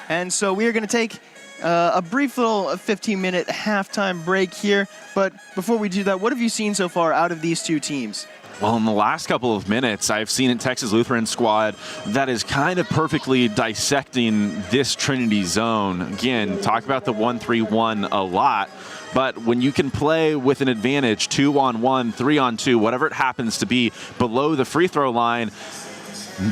And so we are going to take a brief little 15-minute halftime break here. But before we do that, what have you seen so far out of these two teams?
Well, in the last couple of minutes, I've seen a Texas Lutheran squad that is kind of perfectly dissecting this Trinity zone. Again, talk about the 1-3-1 a lot, but when you can play with an advantage, 2-on-1, 3-on-2, whatever it happens to be, below the free throw line,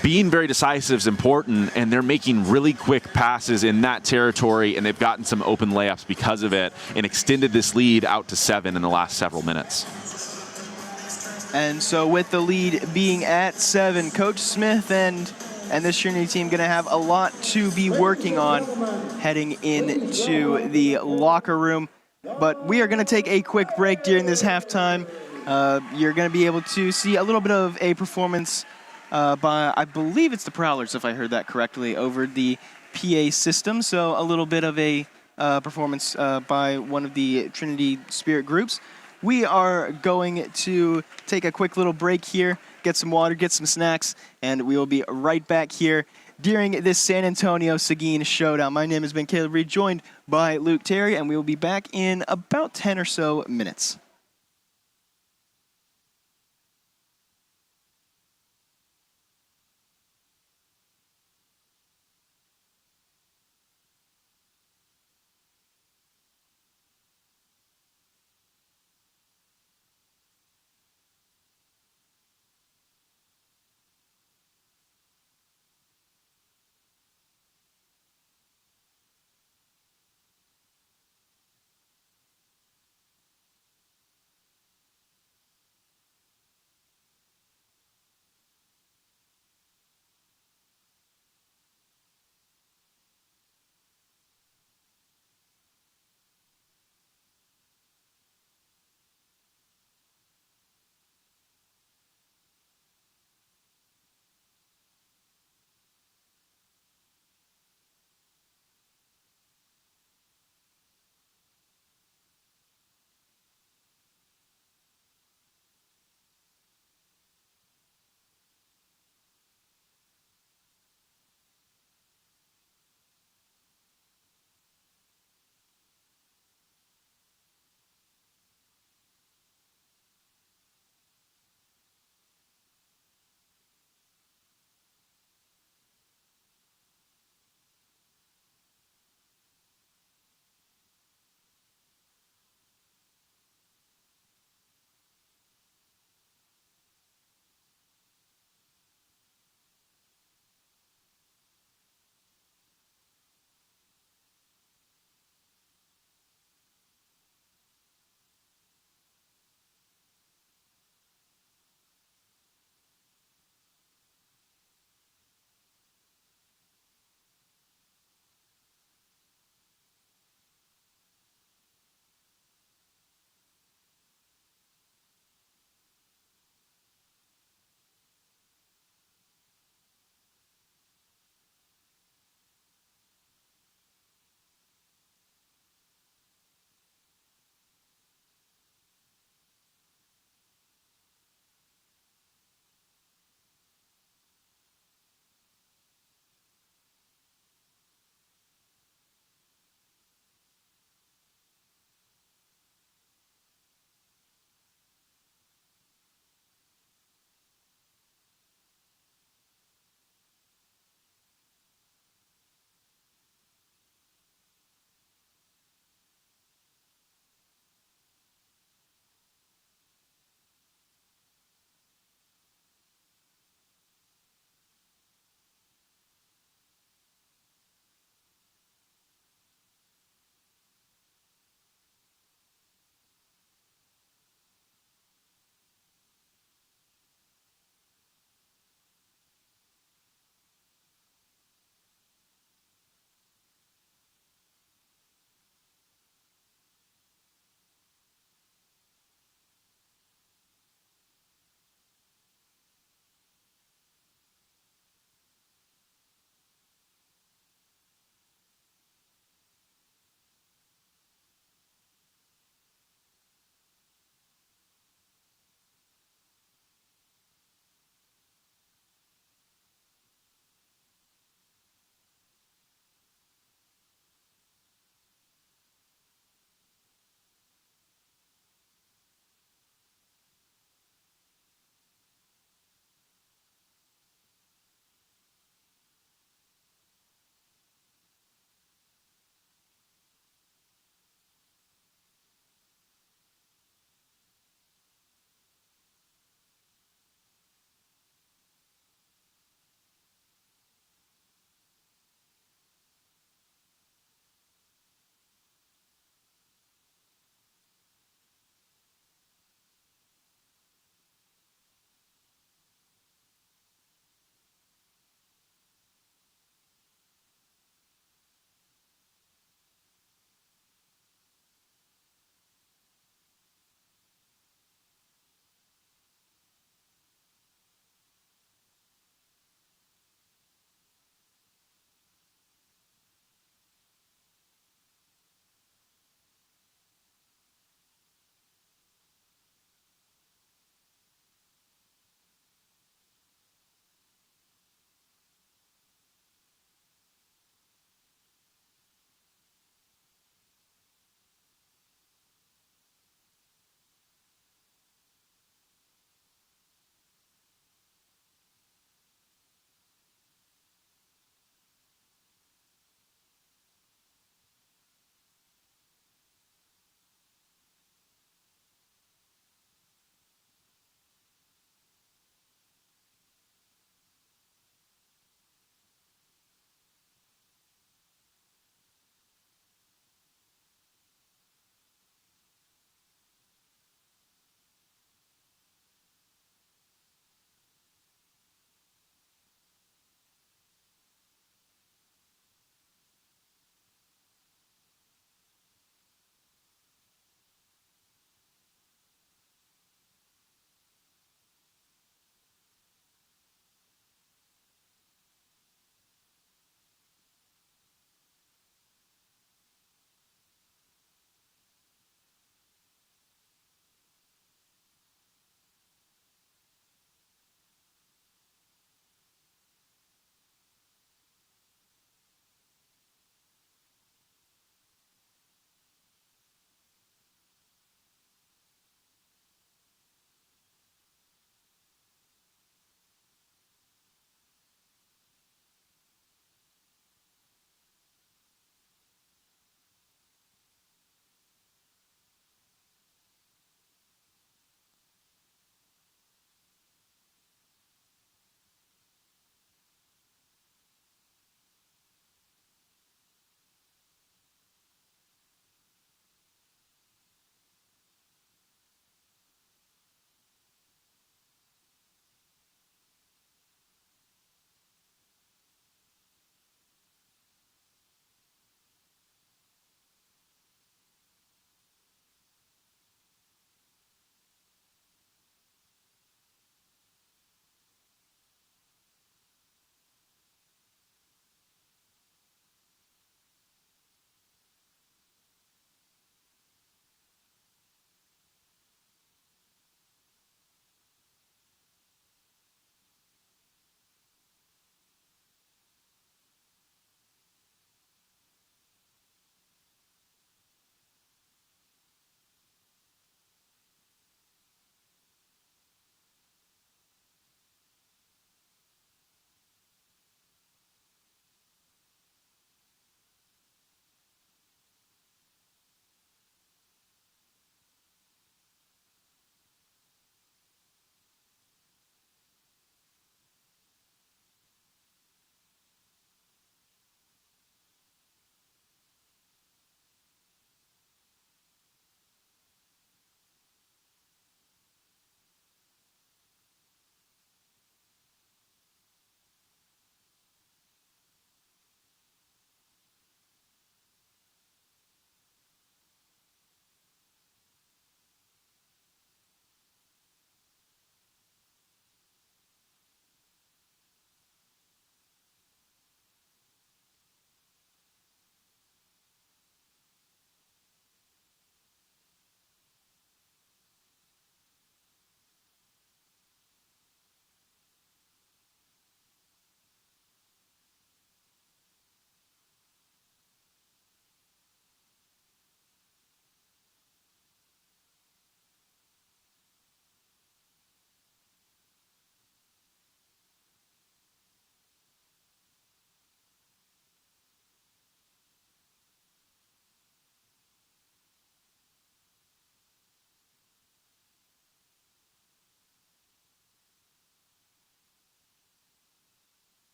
being very decisive is important, and they're making really quick passes in that territory, and they've gotten some open layups because of it and extended this lead out to 7 in the last several minutes.
And so with the lead being at 7, Coach Smith and this Trinity team going to have a lot to be working on heading into the locker room. But we are going to take a quick break during this halftime. You're going to be able to see a little bit of a performance by, I believe it's the Prowlers, if I heard that correctly, over the PA system. So a little bit of a performance by one of the Trinity Spirit groups. We are going to take a quick little break here, get some water, get some snacks, and we will be right back here during this San Antonio Seguin showdown. My name has been Caleb Reed, joined by Luke Terry, and we will be back in about 10 or so minutes.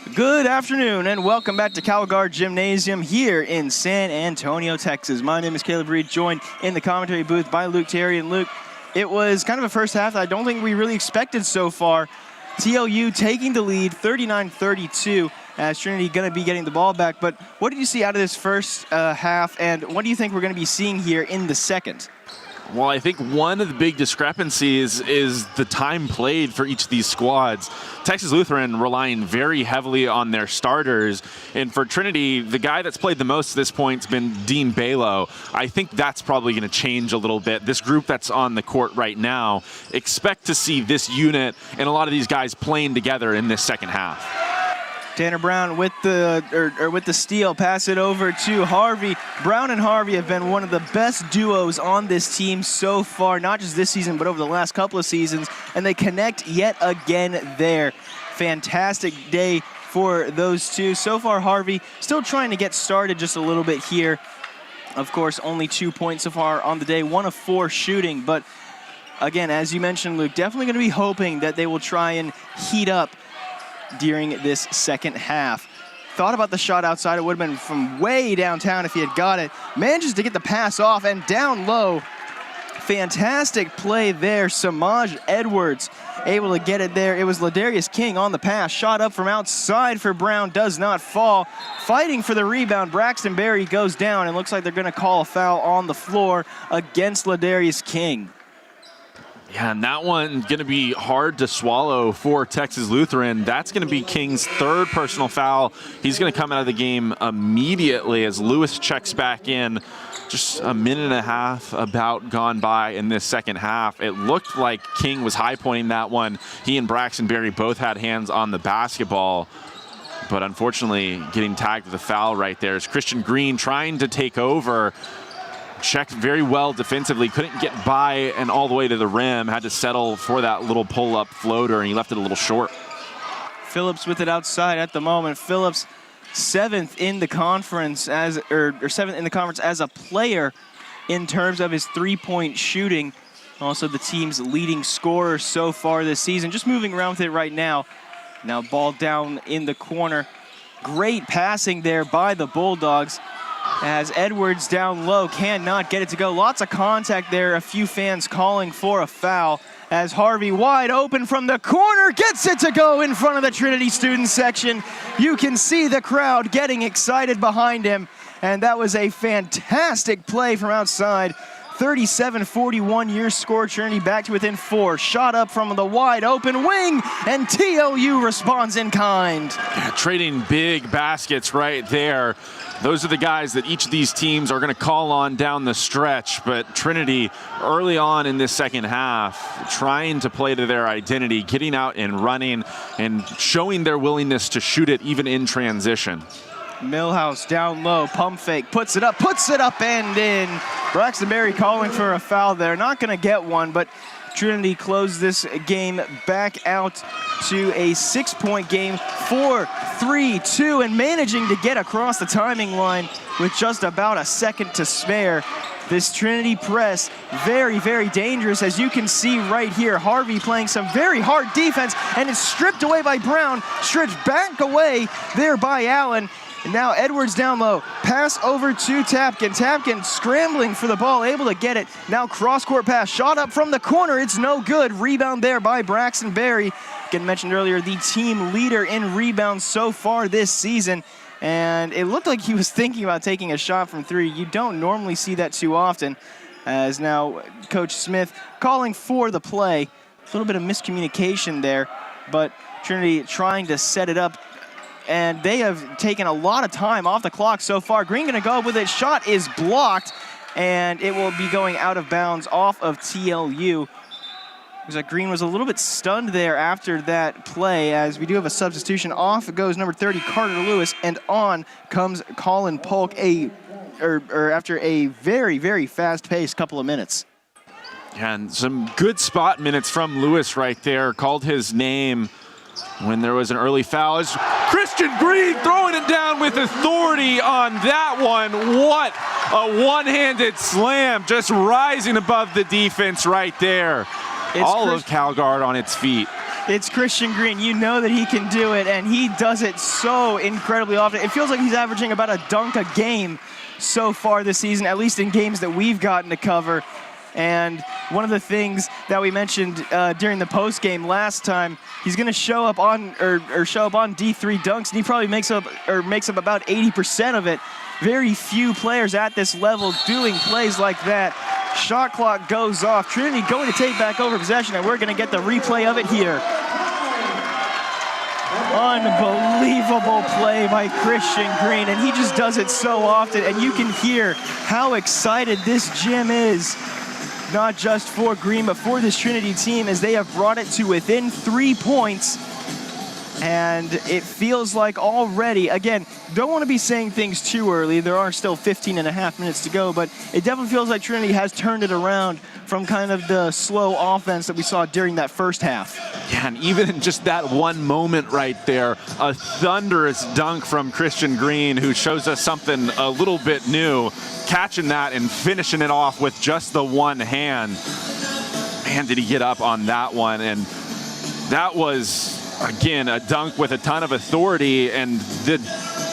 Good afternoon and welcome back to CalGuard Gymnasium here in San Antonio, Texas. My name is Caleb Reed, joined in the commentary booth by Luke Terry. And Luke, it was kind of a first half that I don't think we really expected so far. TLU taking the lead 39-32 as Trinity going to be getting the ball back. But what did you see out of this first half, and what do you think we're going to be seeing here in the second?
Well, I think one of the big discrepancies is the time played for each of these squads. Texas Lutheran relying very heavily on their starters. And for Trinity, the guy that's played the most at this point has been Dean Balo. I think that's probably going to change a little bit. This group that's on the court right now, expect to see this unit and a lot of these guys playing together in this second half.
Tanner Brown with the steal, pass it over to Harvey. Brown and Harvey have been one of the best duos on this team so far, not just this season, but over the last couple of seasons, and they connect yet again there. Fantastic day for those two. So far, Harvey still trying to get started just a little bit here. Of course, only 2 points so far on the day, 1 of 4 shooting, but again, as you mentioned, Luke, definitely going to be hoping that they will try and heat up during this second half. Thought about the shot outside. It would have been from way downtown if he had got it. Manages to get the pass off and down low. Fantastic play there. Samaj Edwards able to get it there. It was Ladarius King on the pass. Shot up from outside for Brown. Does not fall. Fighting for the rebound. Braxton Berry goes down and looks like they're going to call a foul on the floor against Ladarius King.
Yeah, and that one going to be hard to swallow for Texas Lutheran. That's going to be King's third personal foul. He's going to come out of the game immediately as Lewis checks back in. Just a minute and a half about gone by in this second half. It looked like King was high-pointing that one. He and Braxton Berry both had hands on the basketball. But unfortunately, getting tagged with a foul right there is Christian Green trying to take over. Checked very well defensively, couldn't get by and all the way to the rim, had to settle for that little pull-up floater, and he left it a little short.
Phillips with it outside at the moment. Phillips, seventh in the conference as a player in terms of his three-point shooting. Also the team's leading scorer so far this season. Just moving around with it right now. Now ball down in the corner. Great passing there by the Bulldogs, as Edwards down low cannot get it to go. Lots of contact there. A few fans calling for a foul as Harvey wide open from the corner gets it to go in front of the Trinity student section. You can see the crowd getting excited behind him, and that was a fantastic play from outside. 37-41 your score. Trinity back to within 4. Shot up from the wide open wing, and TLU responds in kind.
Yeah, trading big baskets right there. Those are the guys that each of these teams are going to call on down the stretch, but Trinity early on in this second half trying to play to their identity, getting out and running and showing their willingness to shoot it even in transition.
Millhouse down low, pump fake, puts it up and in. Braxton Berry calling for a foul there. Not going to get one, but Trinity closed this game back out to a 6-point game, 4-3-2, and managing to get across the timing line with just about a second to spare. This Trinity press, very, very dangerous, as you can see right here. Harvey playing some very hard defense, and it's stripped away by Brown, stripped back away there by Allen. And now Edwards down low, pass over to Tapkin. Tapkin scrambling for the ball, able to get it. Now cross-court pass, shot up from the corner, it's no good. Rebound there by Braxton Berry. Again, mentioned earlier, the team leader in rebounds so far this season. And it looked like he was thinking about taking a shot from 3. You don't normally see that too often, as now Coach Smith calling for the play. A little bit of miscommunication there, but Trinity trying to set it up. And they have taken a lot of time off the clock so far. Green gonna go with it. Shot is blocked, and it will be going out of bounds off of TLU. Looks like Green was a little bit stunned there after that play, as we do have a substitution. Off goes number 30, Carter Lewis, and on comes Colin Polk after a very, very fast-paced couple of minutes.
And some good spot minutes from Lewis right there. Called his name when there was an early foul. It's Christian Green throwing it down with authority on that one. What a one-handed slam, just rising above the defense right there. All of CalGuard on its feet.
It's Christian Green. You know that he can do it, and he does it so incredibly often. It feels like he's averaging about a dunk a game so far this season, at least in games that we've gotten to cover. And one of the things that we mentioned during the post game last time, he's going to show up on show up on D3 dunks, and he probably makes up about 80% of it. Very few players at this level doing plays like that. Shot clock goes off. Trinity going to take back over possession, and we're going to get the replay of it here. Unbelievable play by Christian Green, and he just does it so often, and you can hear how excited this gym is, not just for Green, but for this Trinity team, as they have brought it to within 3 points. And it feels like already, again, don't want to be saying things too early. There are still 15 and a half minutes to go, but it definitely feels like Trinity has turned it around from kind of the slow offense that we saw during that first half.
Yeah, and even in just that one moment right there, a thunderous dunk from Christian Green, who shows us something a little bit new, catching that and finishing it off with just the one hand. Man, did he get up on that one. And that was, again, a dunk with a ton of authority, and the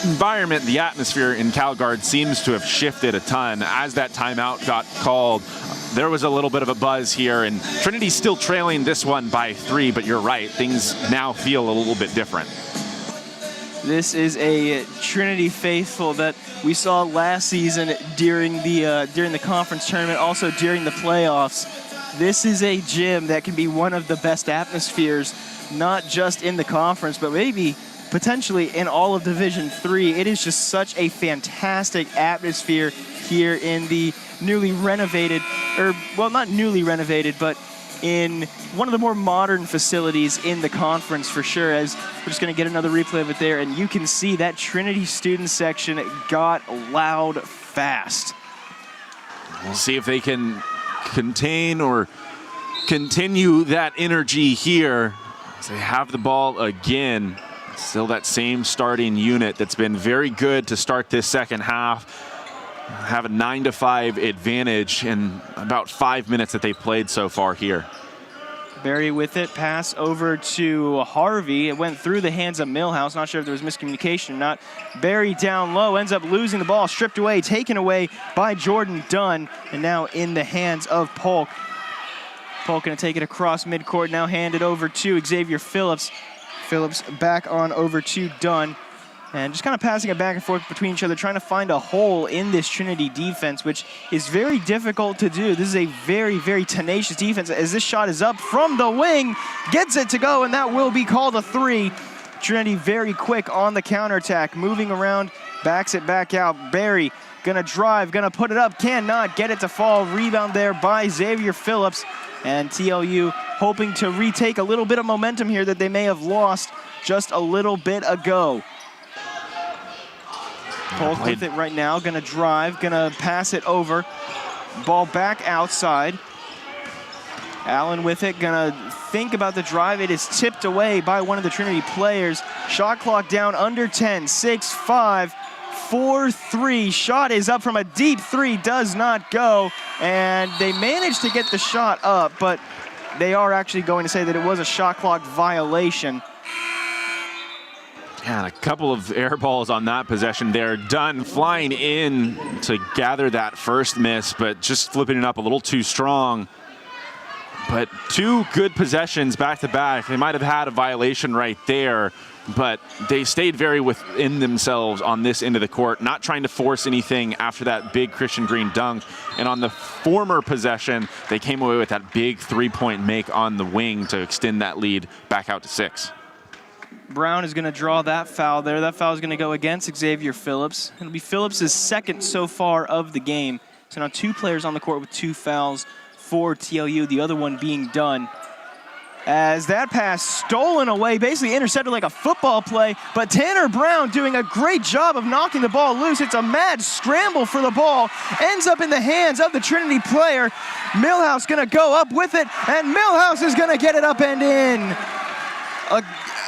environment, the atmosphere in CalGuard seems to have shifted a ton. As that timeout got called, there was a little bit of a buzz here, and Trinity's still trailing this one by 3, but you're right, things now feel a little bit different.
This is a Trinity faithful that we saw last season during the conference tournament, also during the playoffs. This is a gym that can be one of the best atmospheres, not just in the conference, but maybe potentially in all of Division III. It is just such a fantastic atmosphere here in the newly renovated, or well, not newly renovated, but in one of the more modern facilities in the conference for sure, as we're just going to get another replay of it there, and you can see that Trinity student section got loud fast.
We'll see if they can contain or continue that energy here. They have the ball again. Still that same starting unit that's been very good to start this second half. Have a 9-5 advantage in about 5 minutes that they've played so far here.
Barry with it, pass over to Harvey. It went through the hands of Millhouse. Not sure if there was miscommunication or not. Barry down low, ends up losing the ball, stripped away, taken away by Jordan Dunn, and now in the hands of Polk. Polk going to take it across midcourt, now hand it over to Xavier Phillips. Phillips back on over to Dunn. And just kind of passing it back and forth between each other, trying to find a hole in this Trinity defense, which is very difficult to do. This is a very, very tenacious defense, as this shot is up from the wing, gets it to go, and that will be called a 3. Trinity very quick on the counterattack, moving around, backs it back out. Barry gonna drive, gonna put it up, cannot get it to fall. Rebound there by Xavier Phillips, and TLU hoping to retake a little bit of momentum here that they may have lost just a little bit ago. Polk with it right now, gonna drive, gonna pass it over. Ball back outside. Allen with it, gonna think about the drive. It is tipped away by one of the Trinity players. Shot clock down under 10, 6-5, 4-3. Shot is up from a deep 3, does not go. And they managed to get the shot up, but they are actually going to say that it was a shot clock violation.
Yeah, a couple of air balls on that possession there. Dunn flying in to gather that first miss, but just flipping it up a little too strong. But 2 good possessions back to back. They might have had a violation right there, but they stayed very within themselves on this end of the court, not trying to force anything after that big Christian Green dunk. And on the former possession, they came away with that big 3-point make on the wing to extend that lead back out to 6.
Brown is going to draw that foul there. That foul is going to go against Xavier Phillips. It'll be Phillips' second so far of the game. So now 2 players on the court with 2 fouls for TLU, the other one being done. As that pass stolen away, basically intercepted like a football play, but Tanner Brown doing a great job of knocking the ball loose. It's a mad scramble for the ball, ends up in the hands of the Trinity player. Millhouse gonna go up with it, and Millhouse is gonna get it up and in.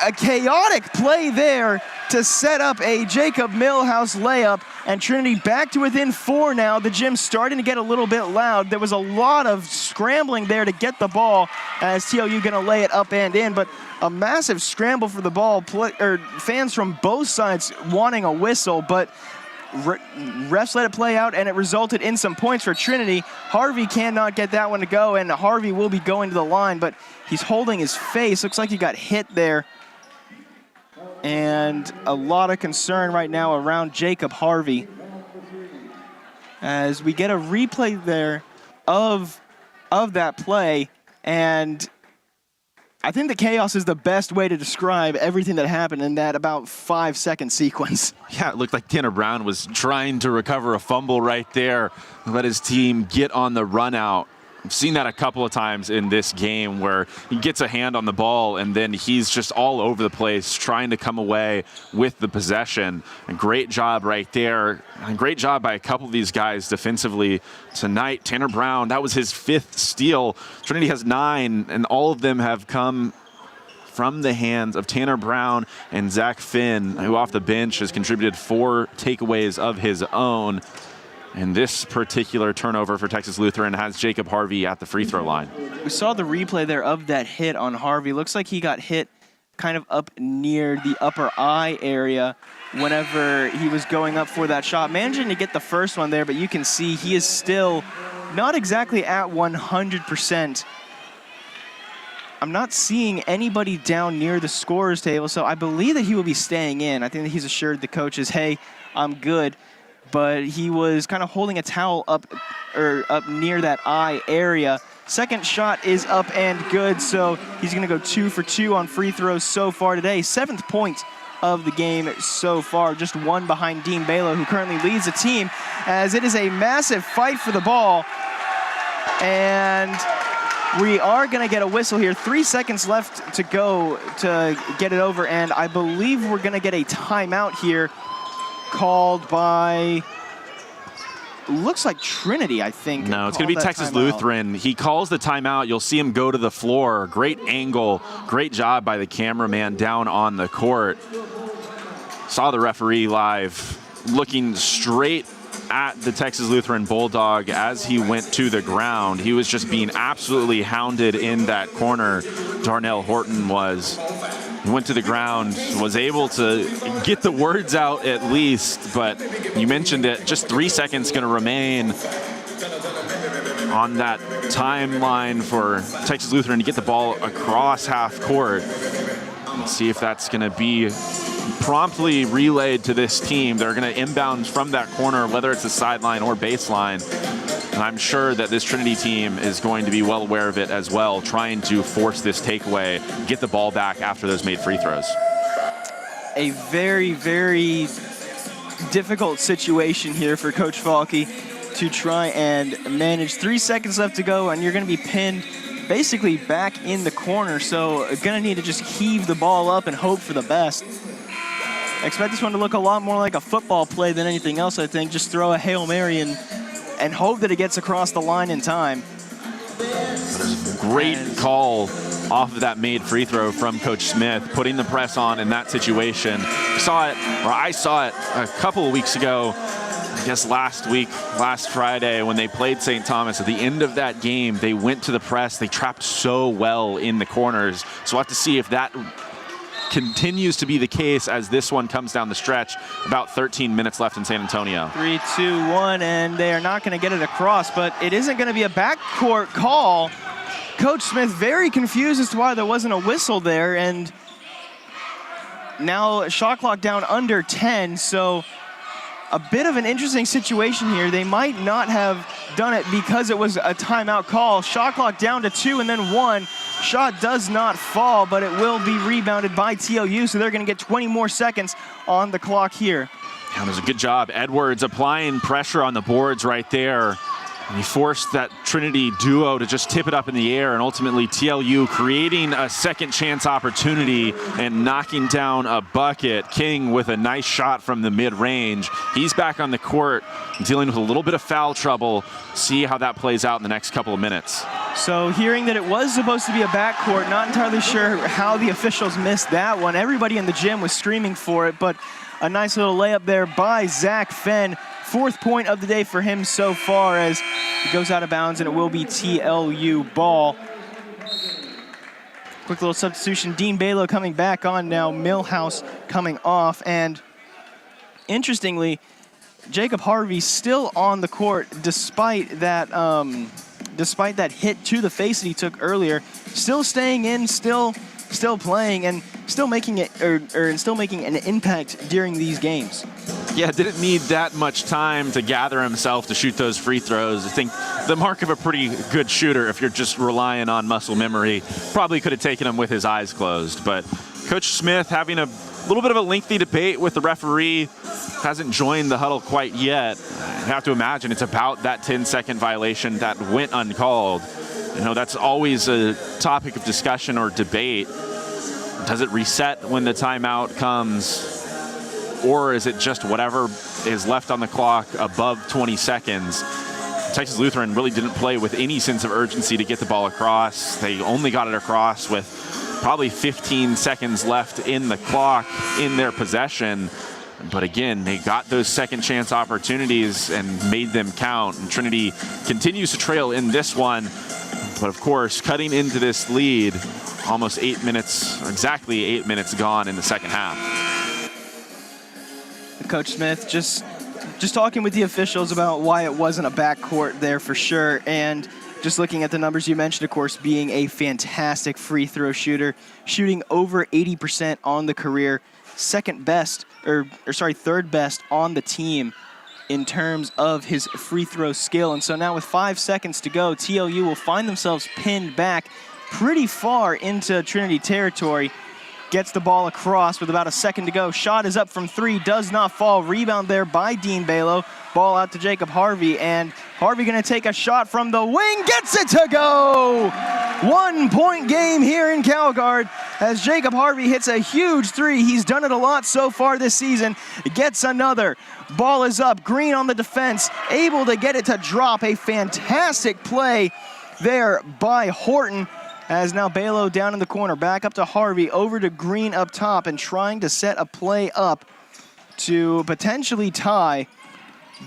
a chaotic play there to set up a Jacob Millhouse layup, and Trinity back to within 4 now. The gym's starting to get a little bit loud. There was a lot of scrambling there to get the ball as TLU going to lay it up and in, but a massive scramble for the ball. Fans from both sides wanting a whistle, but refs let it play out, and it resulted in some points for Trinity. Harvey cannot get that one to go, and Harvey will be going to the line, but he's holding his face. Looks like he got hit there. And a lot of concern right now around Jacob Harvey as we get a replay there of that play. And I think the chaos is the best way to describe everything that happened in that about 5-second sequence.
Yeah, it looked like Tanner Brown was trying to recover a fumble right there, let his team get on the run out. I've seen that a couple of times in this game where he gets a hand on the ball and then he's just all over the place trying to come away with the possession. And great job right there. And great job by a couple of these guys defensively tonight. Tanner Brown, that was his 5th steal. Trinity has 9, and all of them have come from the hands of Tanner Brown and Zach Finn, who off the bench has contributed 4 takeaways of his own. And this particular turnover for Texas Lutheran has Jacob Harvey at the free throw line.
We saw the replay there of that hit on Harvey. Looks like he got hit kind of up near the upper eye area whenever he was going up for that shot. Managing to get the first one there, but you can see he is still not exactly at 100%. I'm not seeing anybody down near the scorer's table, so I believe that he will be staying in. I think that he's assured the coaches, hey, I'm good. But he was kind of holding a towel up near that eye area. Second shot is up and good, so he's going to go 2 for 2 on free throws so far today. 7th point of the game so far, just 1 behind Dean Balo, who currently leads the team, as it is a massive fight for the ball. And we are going to get a whistle here. 3 seconds left to go to get it over, and I believe we're going to get a timeout here called by, looks like Trinity, I think.
No, it's going to be Texas Lutheran. He calls the timeout. You'll see him go to the floor. Great angle. Great job by the cameraman down on the court. Saw the referee live looking straight at the Texas Lutheran Bulldog as he went to the ground. He was just being absolutely hounded in that corner. Darnell Horton was. He went to the ground, was able to get the words out at least, but you mentioned it, just 3 seconds going to remain on that timeline for Texas Lutheran to get the ball across half court. Let's see if that's going to be promptly relayed to this team. They're going to inbound from that corner, whether it's the sideline or baseline. And I'm sure that this Trinity team is going to be well aware of it as well, trying to force this takeaway, get the ball back after those made free throws.
A very, very difficult situation here for Coach Falke to try and manage. 3 seconds left to go, and you're going to be pinned basically back in the corner. So going to need to just heave the ball up and hope for the best. I expect this one to look a lot more like a football play than anything else, I think. Just throw a Hail Mary and hope that it gets across the line in time.
Great call off of that made free throw from Coach Smith, putting the press on in that situation. I saw it a couple of weeks ago, I guess last Friday, when they played St. Thomas. At the end of that game, they went to the press. They trapped so well in the corners. So we'll have to see if that continues to be the case as this one comes down the stretch. About 13 minutes left in San Antonio.
3, 2, 1, and they are not going to get it across, but it isn't going to be a backcourt call. Coach Smith very confused as to why there wasn't a whistle there, and now shot clock down under 10, so a bit of an interesting situation here. They might not have done it because it was a timeout call. Shot clock down to 2 and then 1. Shot does not fall, but it will be rebounded by TLU, so they're going to get 20 more seconds on the clock here.
That was a good job. Edwards applying pressure on the boards right there. He forced that Trinity duo to just tip it up in the air, and ultimately TLU creating a second chance opportunity and knocking down a bucket. King with a nice shot from the mid-range. He's back on the court dealing with a little bit of foul trouble. See how that plays out in the next couple of minutes.
So hearing that it was supposed to be a backcourt, not entirely sure how the officials missed that one. Everybody in the gym was screaming for it, but a nice little layup there by Zach Fenn. 4th point of the day for him so far as he goes out of bounds, and it will be TLU ball. Quick little substitution. Dean Balo coming back on now. Millhouse coming off. And interestingly, Jacob Harvey still on the court despite that hit to the face that he took earlier. Still staying in, still playing, and still making it still making an impact during these games.
Yeah, didn't need that much time to gather himself to shoot those free throws. I think the mark of a pretty good shooter, if you're just relying on muscle memory, probably could have taken him with his eyes closed. But Coach Smith having a little bit of a lengthy debate with the referee, hasn't joined the huddle quite yet. I have to imagine it's about that 10-second violation that went uncalled. You know, that's always a topic of discussion or debate. Does it reset when the timeout comes? Or is it just whatever is left on the clock above 20 seconds? Texas Lutheran really didn't play with any sense of urgency to get the ball across. They only got it across with probably 15 seconds left in the clock in their possession. But again, they got those second chance opportunities and made them count. And Trinity continues to trail in this one. But of course, cutting into this lead, almost 8 minutes, exactly 8 minutes gone in the second half.
Coach Smith just talking with the officials about why it wasn't a backcourt there for sure, and just looking at the numbers you mentioned, of course, being a fantastic free throw shooter, shooting over 80% on the career, third best on the team in terms of his free throw skill. And so now with 5 seconds to go, TLU will find themselves pinned back pretty far into Trinity territory. Gets the ball across with about a second to go. Shot is up from 3, does not fall. Rebound there by Dean Balo. Ball out to Jacob Harvey, and Harvey gonna take a shot from the wing, gets it to go! 1 point game here in CalGuard as Jacob Harvey hits a huge 3. He's done it a lot so far this season. Gets another. Ball is up, Green on the defense, able to get it to drop. A fantastic play there by Horton. As now Balo down in the corner, back up to Harvey, over to Green up top, and trying to set a play up to potentially tie.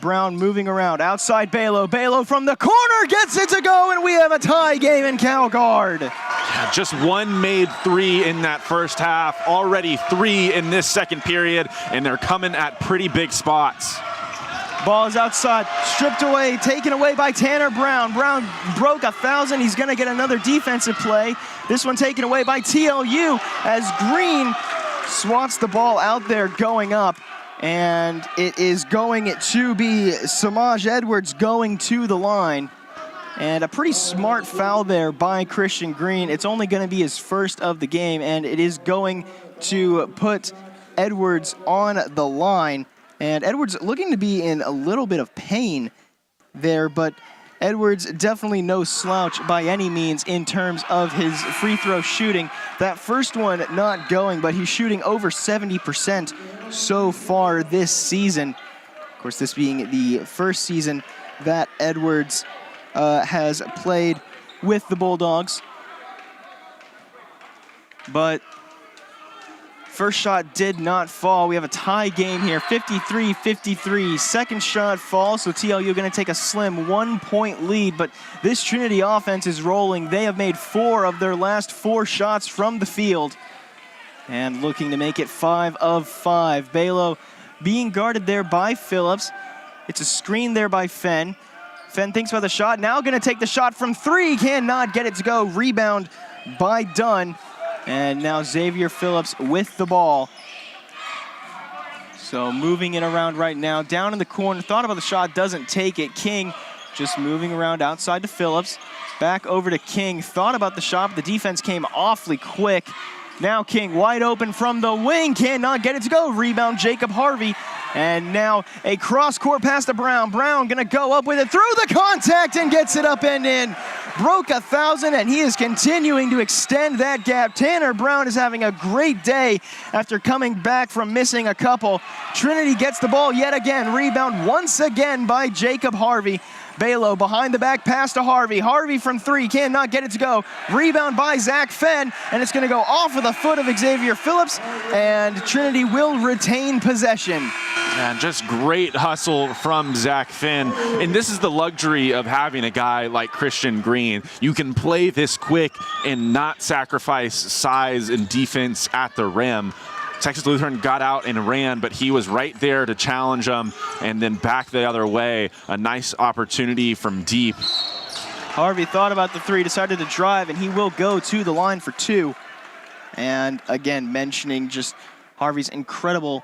Brown moving around, outside Balo. Balo from the corner gets it to go, and we have a tie game in CalGuard.
Yeah, just one made 3 in that first half, already 3 in this second period, and they're coming at pretty big spots.
Ball is outside, stripped away, taken away by Tanner Brown. Brown broke 1,000. He's going to get another defensive play. This one taken away by TLU as Green swats the ball out there going up. And it is going to be Samaj Edwards going to the line. And a pretty smart foul there by Christian Green. It's only going to be his first of the game, and it is going to put Edwards on the line. And Edwards looking to be in a little bit of pain there, but Edwards definitely no slouch by any means in terms of his free throw shooting. That first one not going, but he's shooting over 70% so far this season. Of course, this being the first season that Edwards has played with the Bulldogs. But first shot did not fall. We have a tie game here, 53-53. Second shot falls, so TLU going to take a slim 1 point lead, but this Trinity offense is rolling. They have made 4 of their last 4 shots from the field and looking to make it 5 of 5. Balo being guarded there by Phillips. It's a screen there by Fenn. Fenn thinks about the shot, now going to take the shot from 3, cannot get it to go. Rebound by Dunn. And now Xavier Phillips with the ball. So moving it around right now. Down in the corner, thought about the shot, doesn't take it. King just moving around outside to Phillips. Back over to King, thought about the shot, but the defense came awfully quick. Now King wide open from the wing, cannot get it to go. Rebound Jacob Harvey. And now a cross-court pass to Brown. Brown gonna go up with it through the contact and gets it up and in. Broke 1,000, and he is continuing to extend that gap. Tanner Brown is having a great day after coming back from missing a couple. Trinity gets the ball yet again. Rebound once again by Jacob Harvey. Balo behind the back pass to Harvey. Harvey from three, cannot get it to go. Rebound by Zach Fenn, and it's gonna go off of the foot of Xavier Phillips, and Trinity will retain possession.
And just great hustle from Zach Finn. And this is the luxury of having a guy like Christian Green. You can play this quick and not sacrifice size and defense at the rim. Texas Lutheran got out and ran, but he was right there to challenge them and then back the other way. A nice opportunity from deep.
Harvey thought about the three, decided to drive, and he will go to the line for two. And again, mentioning just Harvey's incredible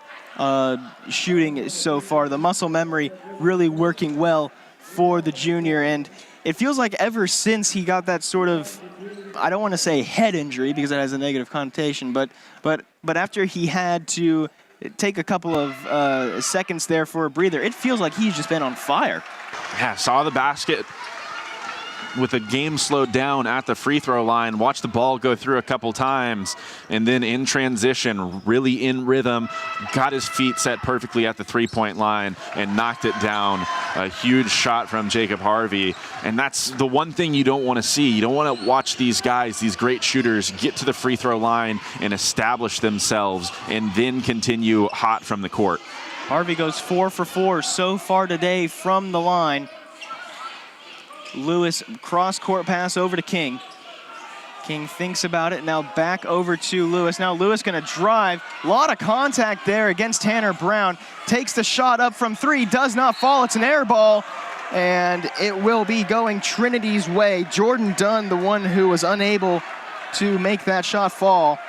shooting so far. The muscle memory really working well for the junior, and it feels like ever since he got that sort of, I don't want to say head injury because it has a negative connotation, but after he had to take a couple of seconds there for a breather, it feels like he's just been on fire.
Yeah, saw the basket with the game slowed down at the free throw line, watched the ball go through a couple times, and then in transition, really in rhythm, got his feet set perfectly at the three-point line and knocked it down. A huge shot from Jacob Harvey. And that's the one thing you don't want to see. You don't want to watch these guys, these great shooters, get to the free throw line and establish themselves and then continue hot from the court.
Harvey goes 4 for 4 so far today from the line. Lewis, cross-court pass over to King. King thinks about it, now back over to Lewis. Now Lewis gonna drive, a lot of contact there against Tanner Brown. Takes the shot up from three, does not fall, it's an air ball, and it will be going Trinity's way. Jordan Dunn, the one who was unable to make that shot fall.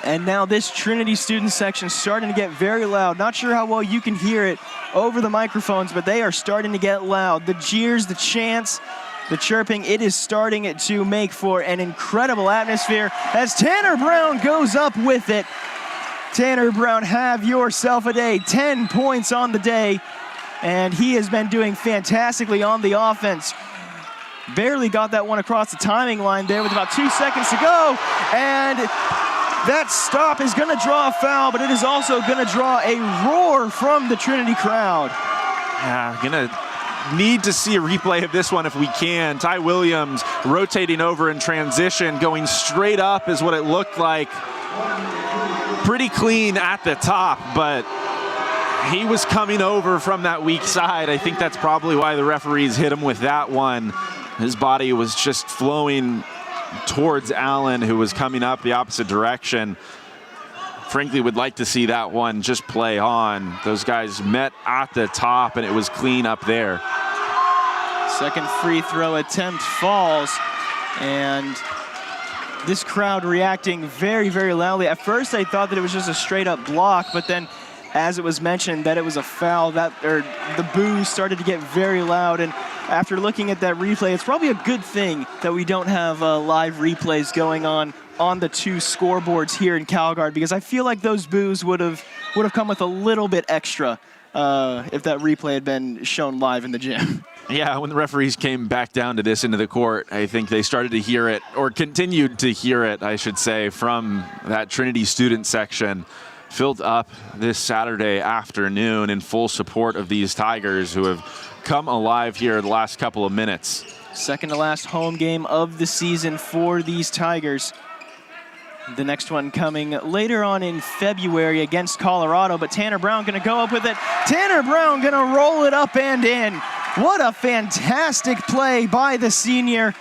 And now this Trinity student section starting to get very loud. Not sure how well you can hear it over the microphones, but they are starting to get loud. The jeers, the chants, the chirping, it is starting to make for an incredible atmosphere as Tanner Brown goes up with it. Tanner Brown, have yourself a day. 10 points on the day, and he has been doing fantastically on the offense. Barely got that one across the timing line there with about 2 seconds to go, and that stop is gonna draw a foul, but it is also gonna draw a roar from the Trinity crowd.
Yeah, gonna need to see a replay of this one if we can. Ty Williams rotating over in transition, going straight up is what it looked like. Pretty clean at the top, but he was coming over from that weak side. I think that's probably why the referees hit him with that one. His body was just flowing towards Allen, who was coming up the opposite direction. Frankly, would like to see that one just play on. Those guys met at the top, and it was clean up there.
Second free throw attempt falls, and this crowd reacting very, very loudly. At first, I thought that it was just a straight-up block, but then as it was mentioned that it was a foul, the boos started to get very loud, and after looking at that replay, it's probably a good thing that we don't have live replays going on the two scoreboards here in CalGuard, because I feel like those boos would have come with a little bit extra if that replay had been shown live in the gym.
Yeah, when the referees came back down to this into the court, I think they started to hear it, or continued to hear it, I should say, from that Trinity student section. Filled up this Saturday afternoon in full support of these Tigers, who have come alive here the last couple of minutes.
Second to last home game of the season for these Tigers. The next one coming later on in February against Colorado, but Tanner Brown gonna go up with it. Tanner Brown gonna roll it up and in. What a fantastic play by the senior.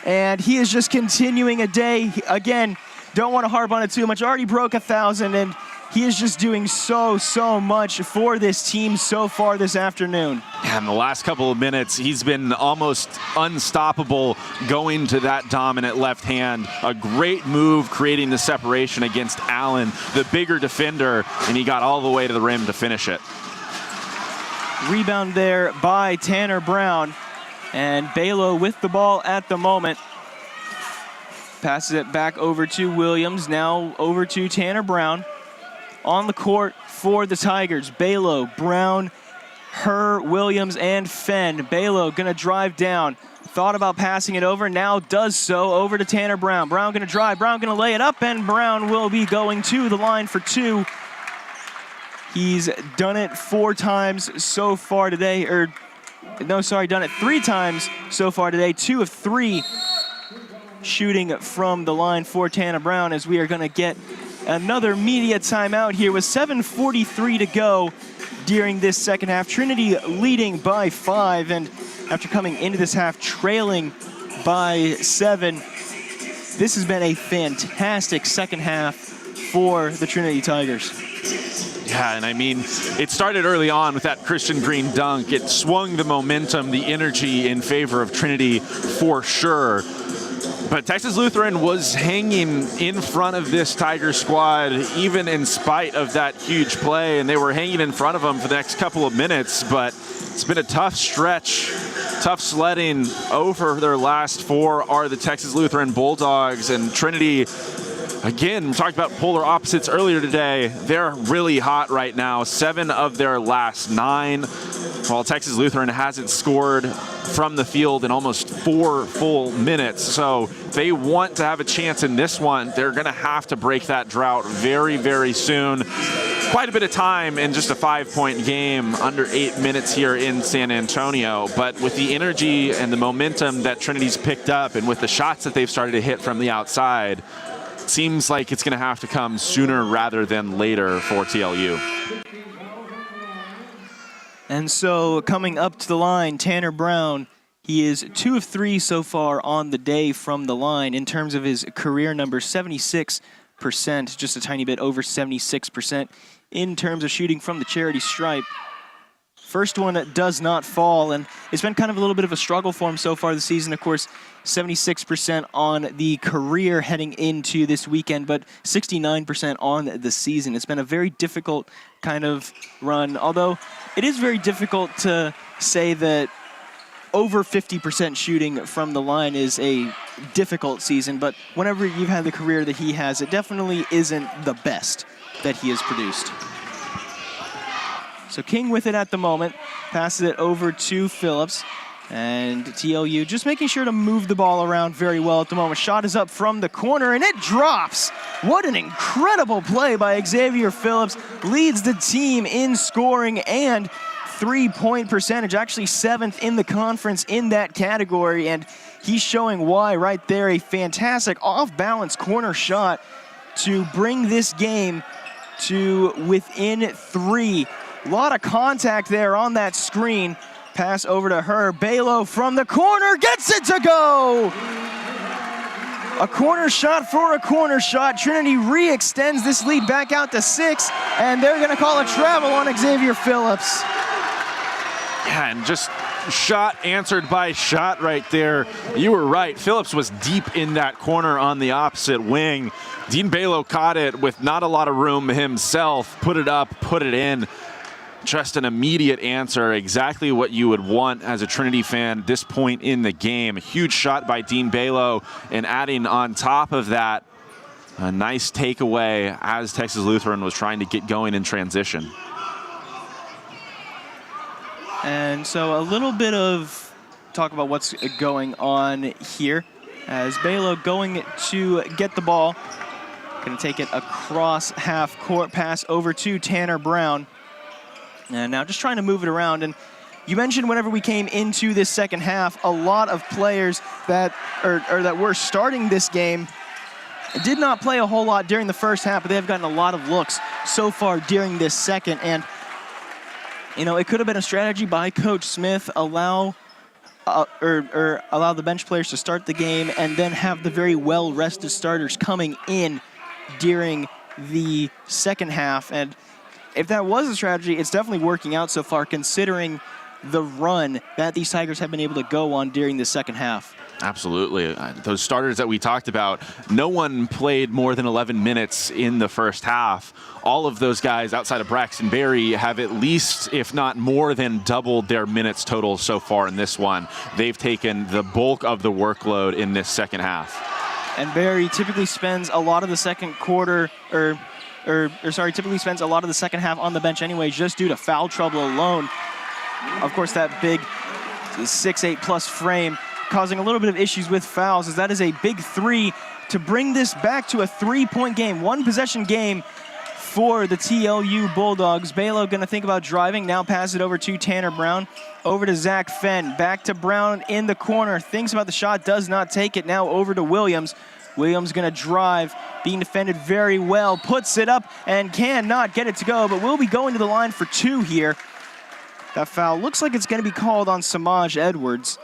And he is just continuing a day. Again, don't want to harp on it too much. Already broke 1,000, and he is just doing so much for this team so far this afternoon.
And the last couple of minutes, he's been almost unstoppable going to that dominant left hand. A great move creating the separation against Allen, the bigger defender, and he got all the way to the rim to finish it.
Rebound there by Tanner Brown, and Balo with the ball at the moment. Passes it back over to Williams, now over to Tanner Brown. on the court for the Tigers. Balo, Brown, Herr, Williams, and Fenn. Balo gonna drive down. Thought about passing it over, now does so over to Tanner Brown. Brown gonna drive, Brown gonna lay it up, and Brown will be going to the line for 2. He's done it 4 times so far today, done it 3 times so far today. 2 of 3 shooting from the line for Tanner Brown, as we are gonna get another media timeout here with 7:43 to go during this second half. Trinity leading by 5, and after coming into this half trailing by 7, this has been a fantastic second half for the Trinity Tigers.
Yeah, and I mean, it started early on with that Christian Green dunk. It swung the momentum, the energy in favor of Trinity for sure. But Texas Lutheran was hanging in front of this Tiger squad, even in spite of that huge play, and they were hanging in front of them for the next couple of minutes. But it's been a tough stretch, tough sledding. Over their last 4 are the Texas Lutheran Bulldogs, and Trinity, again, we talked about polar opposites earlier today. They're really hot right now. 7 of their last 9, while Texas Lutheran hasn't scored from the field in almost 4 full minutes. So they want to have a chance in this one. They're going to have to break that drought very, very soon. Quite a bit of time in just a 5-point game, under 8 minutes here in San Antonio. But with the energy and the momentum that Trinity's picked up, and with the shots that they've started to hit from the outside, seems like it's going to have to come sooner rather than later for TLU.
And so coming up to the line, Tanner Brown, he is 2 of 3 so far on the day from the line in terms of his career number, 76%, just a tiny bit over 76% in terms of shooting from the charity stripe. First one does not fall, and it's been kind of a little bit of a struggle for him so far this season. Of course, 76% on the career heading into this weekend, but 69% on the season. It's been a very difficult kind of run, although it is very difficult to say that over 50% shooting from the line is a difficult season, but whenever you've had the career that he has, it definitely isn't the best that he has produced. So King with it at the moment, passes it over to Phillips, and TLU just making sure to move the ball around very well at the moment. Shot is up from the corner, and it drops. What an incredible play by Xavier Phillips. Leads the team in scoring and 3-point percentage, actually 7th in the conference in that category, and he's showing why right there. A fantastic off-balance corner shot to bring this game to within 3. A lot of contact there on that screen. Pass over to Herr. Balo from the corner gets it to go. A corner shot for a corner shot. Trinity re-extends this lead back out to 6, and they're going to call a travel on Xavier Phillips.
Yeah, and just shot answered by shot right there. You were right. Phillips was deep in that corner on the opposite wing. Dean Balo caught it with not a lot of room himself, put it up, put it in. Just an immediate answer, exactly what you would want as a Trinity fan at this point in the game. A huge shot by Dean Balo, and adding on top of that, a nice takeaway as Texas Lutheran was trying to get going in transition.
And so a little bit of talk about what's going on here, as Balo going to get the ball. Going to take it across half court, pass over to Tanner Brown. And now just trying to move it around. And you mentioned whenever we came into this second half, a lot of players that that were starting this game did not play a whole lot during the first half, but they have gotten a lot of looks so far during this second. And, you know, it could have been a strategy by Coach Smith, allow the bench players to start the game and then have the very well-rested starters coming in during the second half. And if that was a strategy, it's definitely working out so far, considering the run that these Tigers have been able to go on during the second half.
Absolutely. Those starters that we talked about, no one played more than 11 minutes in the first half. All of those guys outside of Braxton Berry have at least, if not more than doubled their minutes total so far in this one. They've taken the bulk of the workload in this second half.
And Berry typically spends a lot of the second quarter, or typically spends a lot of the second half on the bench anyway, just due to foul trouble alone. Of course, that big 6'8" plus frame causing a little bit of issues with fouls, as that is a big three to bring this back to a 3-point game, 1-possession game for the TLU Bulldogs. Balo going to think about driving, now pass it over to Tanner Brown, over to Zach Fenn, back to Brown in the corner, thinks about the shot, does not take it, now over to Williams. Williams going to drive, being defended very well, puts it up and cannot get it to go, but will be going to the line for 2 here. That foul looks like it's going to be called on Samaj Edwards.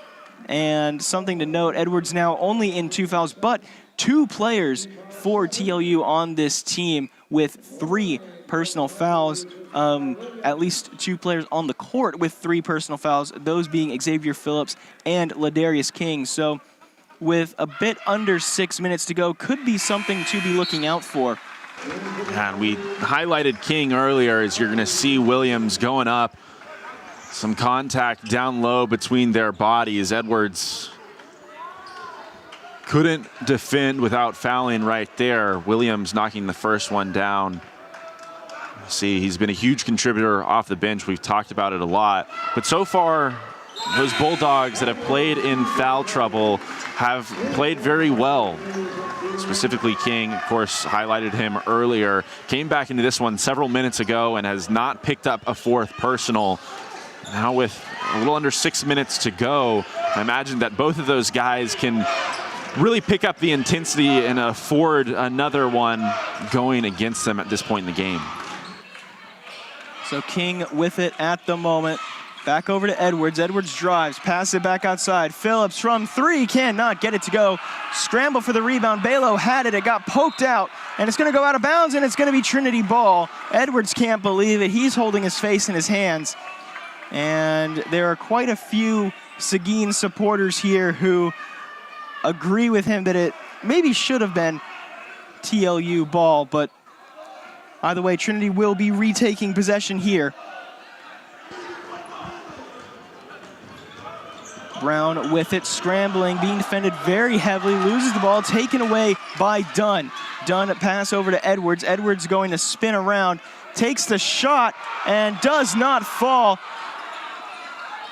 And something to note, Edwards now only in 2 fouls, but 2 players for TLU on this team with 3 personal fouls. At least 2 players on the court with 3 personal fouls, those being Xavier Phillips and Ladarius King. So with a bit under 6 minutes to go, could be something to be looking out for.
And we highlighted King earlier, as you're going to see Williams going up. Some contact down low between their bodies. Edwards couldn't defend without fouling right there. Williams knocking the first one down. See, he's been a huge contributor off the bench. We've talked about it a lot. But so far, those Bulldogs that have played in foul trouble have played very well. Specifically King, of course, highlighted him earlier. Came back into this one several minutes ago and has not picked up a 4th personal. Now with a little under 6 minutes to go, I imagine that both of those guys can really pick up the intensity and afford another one going against them at this point in the game.
So King with it at the moment. Back over to Edwards. Edwards drives, pass it back outside. Phillips from 3, cannot get it to go. Scramble for the rebound. Balo had it. It got poked out, and it's going to go out of bounds, and it's going to be Trinity ball. Edwards can't believe it. He's holding his face in his hands. And there are quite a few Seguin supporters here who agree with him that it maybe should have been TLU ball, but either way, Trinity will be retaking possession here. Brown with it, scrambling, being defended very heavily, loses the ball, taken away by Dunn. Dunn pass over to Edwards. Edwards going to spin around, takes the shot, and does not fall.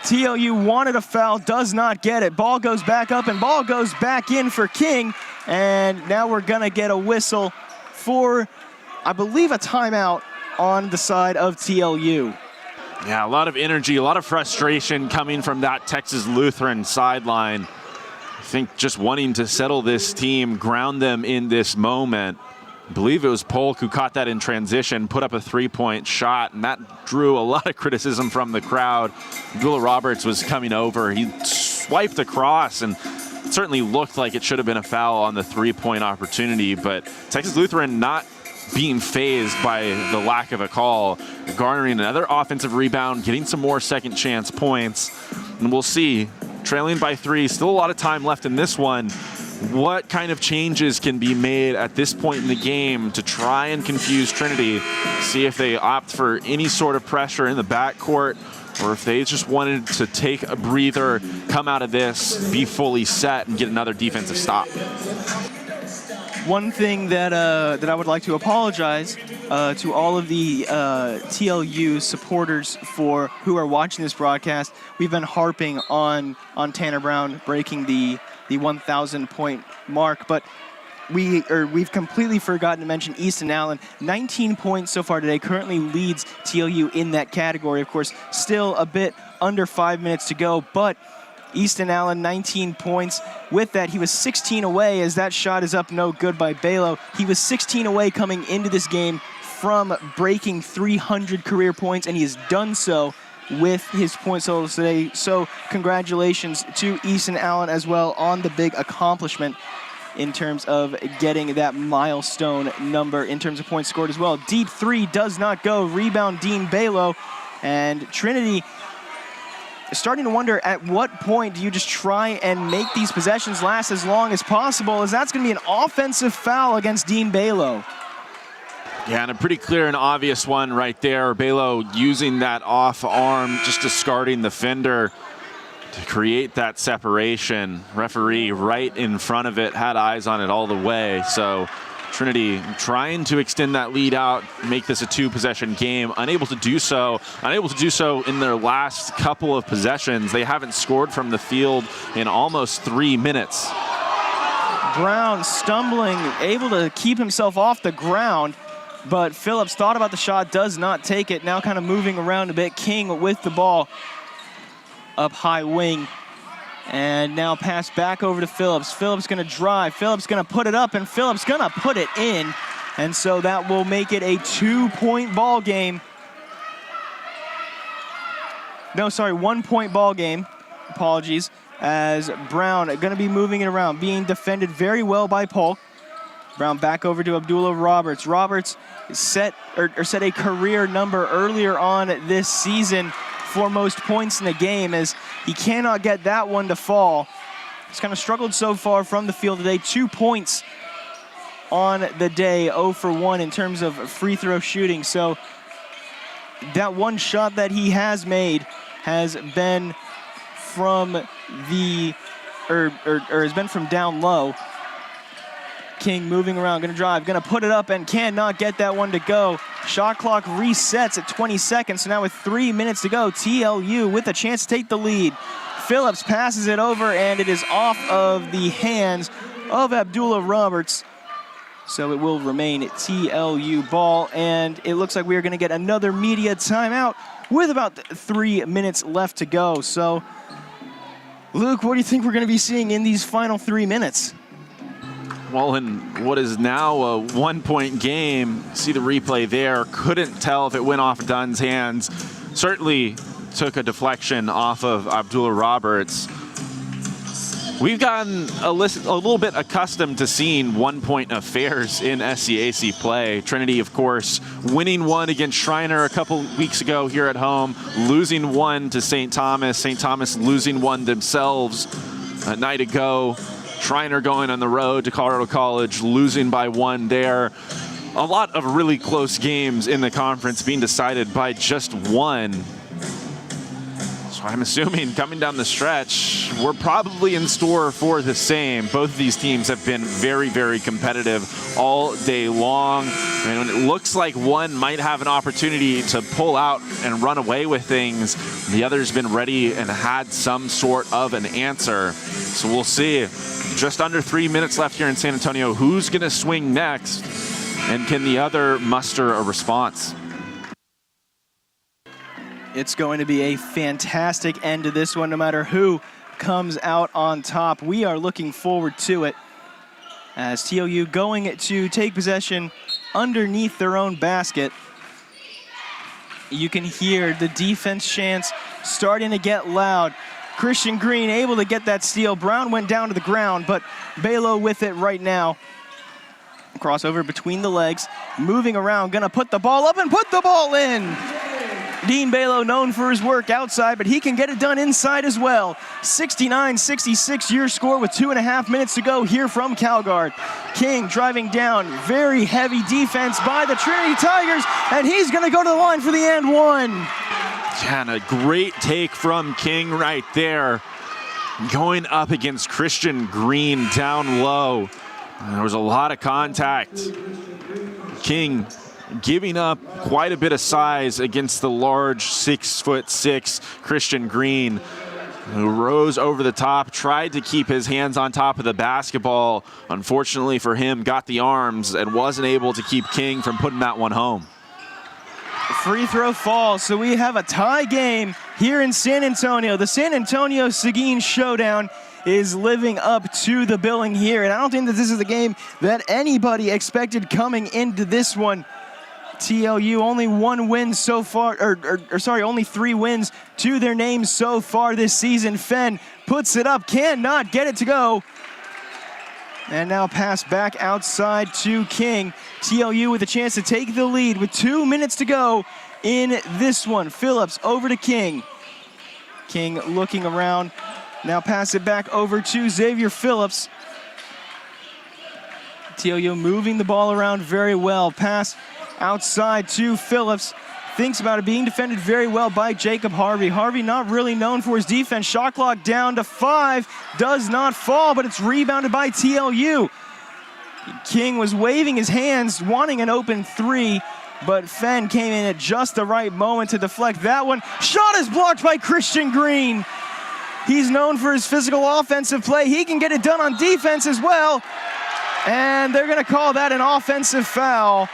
TLU wanted a foul, does not get it. Ball goes back up and ball goes back in for King. And now we're gonna get a whistle for, I believe, a timeout on the side of TLU.
Yeah, a lot of energy, a lot of frustration coming from that Texas Lutheran sideline. I think just wanting to settle this team, ground them in this moment. I believe it was Polk who caught that in transition, put up a 3-point shot, and that drew a lot of criticism from the crowd. Gula Roberts was coming over. He swiped across, and it certainly looked like it should have been a foul on the 3-point opportunity, but Texas Lutheran not being fazed by the lack of a call, garnering another offensive rebound, getting some more second chance points, and we'll see. Trailing by 3, still a lot of time left in this one. What kind of changes can be made at this point in the game to try and confuse Trinity, see if they opt for any sort of pressure in the backcourt, or if they just wanted to take a breather, come out of this, be fully set, and get another defensive stop.
One thing that I would like to apologize to all of the TLU supporters who are watching this broadcast. We've been harping on Tanner Brown breaking the 1,000-point mark, but we've completely forgotten to mention Easton Allen. 19 points so far today, currently leads TLU in that category. Of course, still a bit under 5 minutes to go, but Easton Allen, 19 points. With that, he was 16 away, as that shot is up no good by Balo. He was 16 away coming into this game from breaking 300 career points, and he has done so with his point totals today. So congratulations to Easton Allen as well on the big accomplishment in terms of getting that milestone number in terms of points scored as well. Deep 3 does not go. Rebound Dean Balo, and Trinity starting to wonder at what point do you just try and make these possessions last as long as possible, as that's going to be an offensive foul against Dean Balo.
Yeah, and a pretty clear and obvious one right there. Balo using that off arm, just discarding the fender to create that separation. Referee right in front of it, had eyes on it all the way. So Trinity trying to extend that lead out, make this a 2-possession game, unable to do so in their last couple of possessions. They haven't scored from the field in almost 3 minutes.
Brown stumbling, able to keep himself off the ground, but Phillips thought about the shot, does not take it. Now kind of moving around a bit. King with the ball up high wing. And now pass back over to Phillips. Phillips going to drive. Phillips going to put it up, and Phillips going to put it in. And so that will make it a 2-point ball game. No, sorry, 1-point ball game. Apologies. As Brown going to be moving it around, being defended very well by Polk. Brown back over to Abdullah Roberts. Roberts set a career number earlier on this season for most points in the game, as he cannot get that one to fall. He's kind of struggled so far from the field today. 2 points on the day, 0 for 1 in terms of free throw shooting. So that one shot that he has made has been from the, has been from down low. King moving around, gonna drive, gonna put it up, and cannot get that one to go. Shot clock resets at 20 seconds, so now with 3 minutes to go, TLU with a chance to take the lead. Phillips passes it over, and it is off of the hands of Abdullah Roberts. So it will remain TLU ball, and it looks like we are gonna get another media timeout with about 3 minutes left to go. So, Luke, what do you think we're gonna be seeing in these final 3 minutes?
Well, in what is now a 1-point game, see the replay there. Couldn't tell if it went off Dunn's hands. Certainly took a deflection off of Abdullah Roberts. We've gotten a little bit accustomed to seeing 1-point affairs in SCAC play. Trinity, of course, winning one against Schreiner a couple weeks ago here at home, losing one to St. Thomas. St. Thomas losing one themselves a night ago. Schreiner going on the road to Colorado College, losing by 1 there. A lot of really close games in the conference being decided by just 1. So I'm assuming coming down the stretch, we're probably in store for the same. Both of these teams have been very, very competitive all day long. And it looks like one might have an opportunity to pull out and run away with things, the other's been ready and had some sort of an answer. So we'll see. Just under 3 minutes left here in San Antonio. Who's going to swing next? And can the other muster a response?
It's going to be a fantastic end to this one, no matter who comes out on top. We are looking forward to it, as TLU going to take possession underneath their own basket. You can hear the defense chants starting to get loud. Christian Green able to get that steal. Brown went down to the ground, but Balo with it right now. Crossover between the legs, moving around, gonna put the ball up and put the ball in. Dean Balo known for his work outside, but he can get it done inside as well. 69-66 your score with 2.5 minutes to go here from CalGuard. King driving down, very heavy defense by the Trinity Tigers, and he's gonna go to the line for the and one.
And a great take from King right there. Going up against Christian Green down low. There was a lot of contact. King giving up quite a bit of size against the large 6'6" Christian Green, who rose over the top, tried to keep his hands on top of the basketball. Unfortunately for him, got the arms and wasn't able to keep King from putting that one home.
Free throw falls, so we have a tie game here in San Antonio. The San Antonio Seguin Showdown is living up to the billing here, and I don't think that this is a game that anybody expected coming into this one. TLU only 1 win so far, only 3 wins to their name so far this season. Fenn puts it up, cannot get it to go. And now pass back outside to King. TLU with a chance to take the lead with 2 minutes to go in this one. Phillips over to King. King looking around. Now pass it back over to Xavier Phillips. TLU moving the ball around very well. Pass outside to Phillips. Thinks about it, being defended very well by Jacob Harvey. Harvey not really known for his defense. Shot clock down to 5. Does not fall, but it's rebounded by TLU. King was waving his hands, wanting an open three, but Fenn came in at just the right moment to deflect that one. Shot is blocked by Christian Green. He's known for his physical offensive play. He can get it done on defense as well. And they're gonna call that an offensive foul.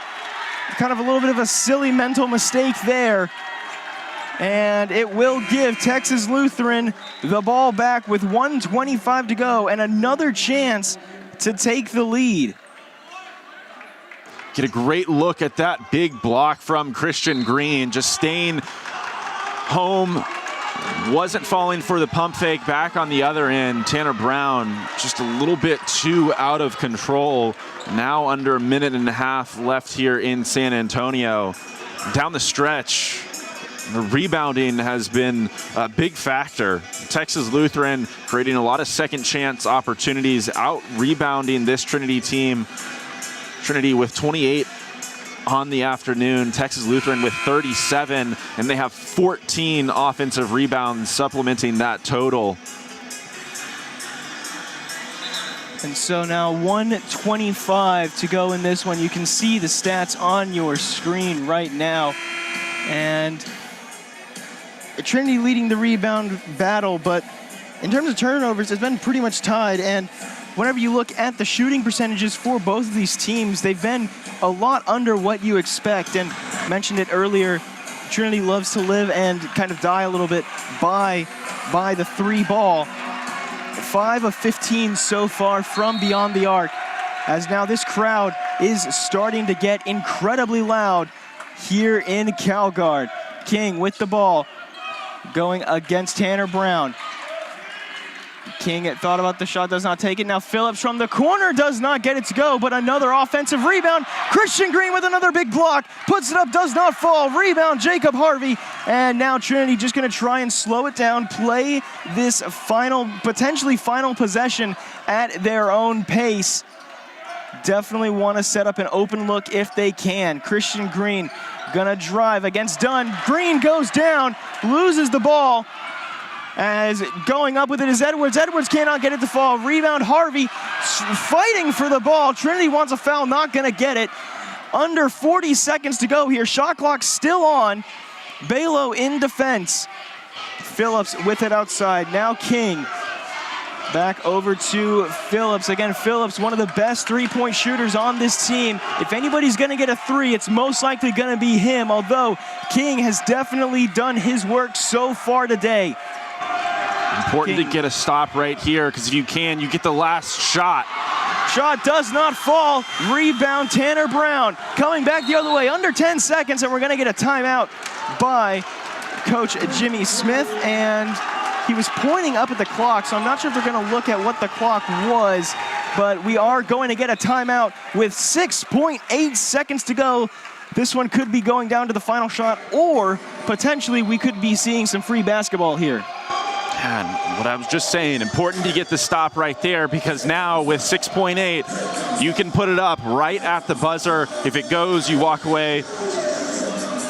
Kind of a little bit of a silly mental mistake there. And it will give Texas Lutheran the ball back with 1:25 to go and another chance to take the lead.
Get a great look at that big block from Christian Green, just staying home, wasn't falling for the pump fake. Back on the other end, Tanner Brown just a little bit too out of control. Now under a minute and a half left here in San Antonio. Down the stretch, the rebounding has been a big factor. Texas Lutheran creating a lot of second chance opportunities, out rebounding this Trinity team. Trinity with 28 on the afternoon, Texas Lutheran with 37, and they have 14 offensive rebounds supplementing that total.
And so now 1:25 to go in this one. You can see the stats on your screen right now. And Trinity leading the rebound battle, but in terms of turnovers, it's been pretty much tied. And whenever you look at the shooting percentages for both of these teams, they've been a lot under what you expect. And mentioned it earlier, Trinity loves to live and kind of die a little bit by the three ball. 5 of 15 so far from beyond the arc, as now this crowd is starting to get incredibly loud here in Calgard. King with the ball, going against Tanner Brown. King thought about the shot, does not take it. Now Phillips from the corner does not get it to go, but another offensive rebound. Christian Green with another big block, puts it up, does not fall. Rebound, Jacob Harvey. And now Trinity just gonna try and slow it down, play this potentially final possession at their own pace. Definitely wanna set up an open look if they can. Christian Green gonna drive against Dunn. Green goes down, loses the ball. As going up with it is Edwards. Edwards cannot get it to fall. Rebound, Harvey fighting for the ball. Trinity wants a foul, not gonna get it. Under 40 seconds to go here. Shot clock still on. Balo in defense. Phillips with it outside. Now King. Back over to Phillips. Again, Phillips, one of the best three-point shooters on this team. If anybody's gonna get a three, it's most likely gonna be him, although King has definitely done his work so far today.
Important to get a stop right here, because if you can, you get the last shot.
Shot does not fall. Rebound, Tanner Brown. Coming back the other way, under 10 seconds, and we're gonna get a timeout by Coach Jimmy Smith. And he was pointing up at the clock, so I'm not sure if they're gonna look at what the clock was, but we are going to get a timeout with 6.8 seconds to go. This one could be going down to the final shot, or potentially we could be seeing some free basketball here.
And what I was just saying, important to get the stop right there, because now with 6.8, you can put it up right at the buzzer. If it goes, you walk away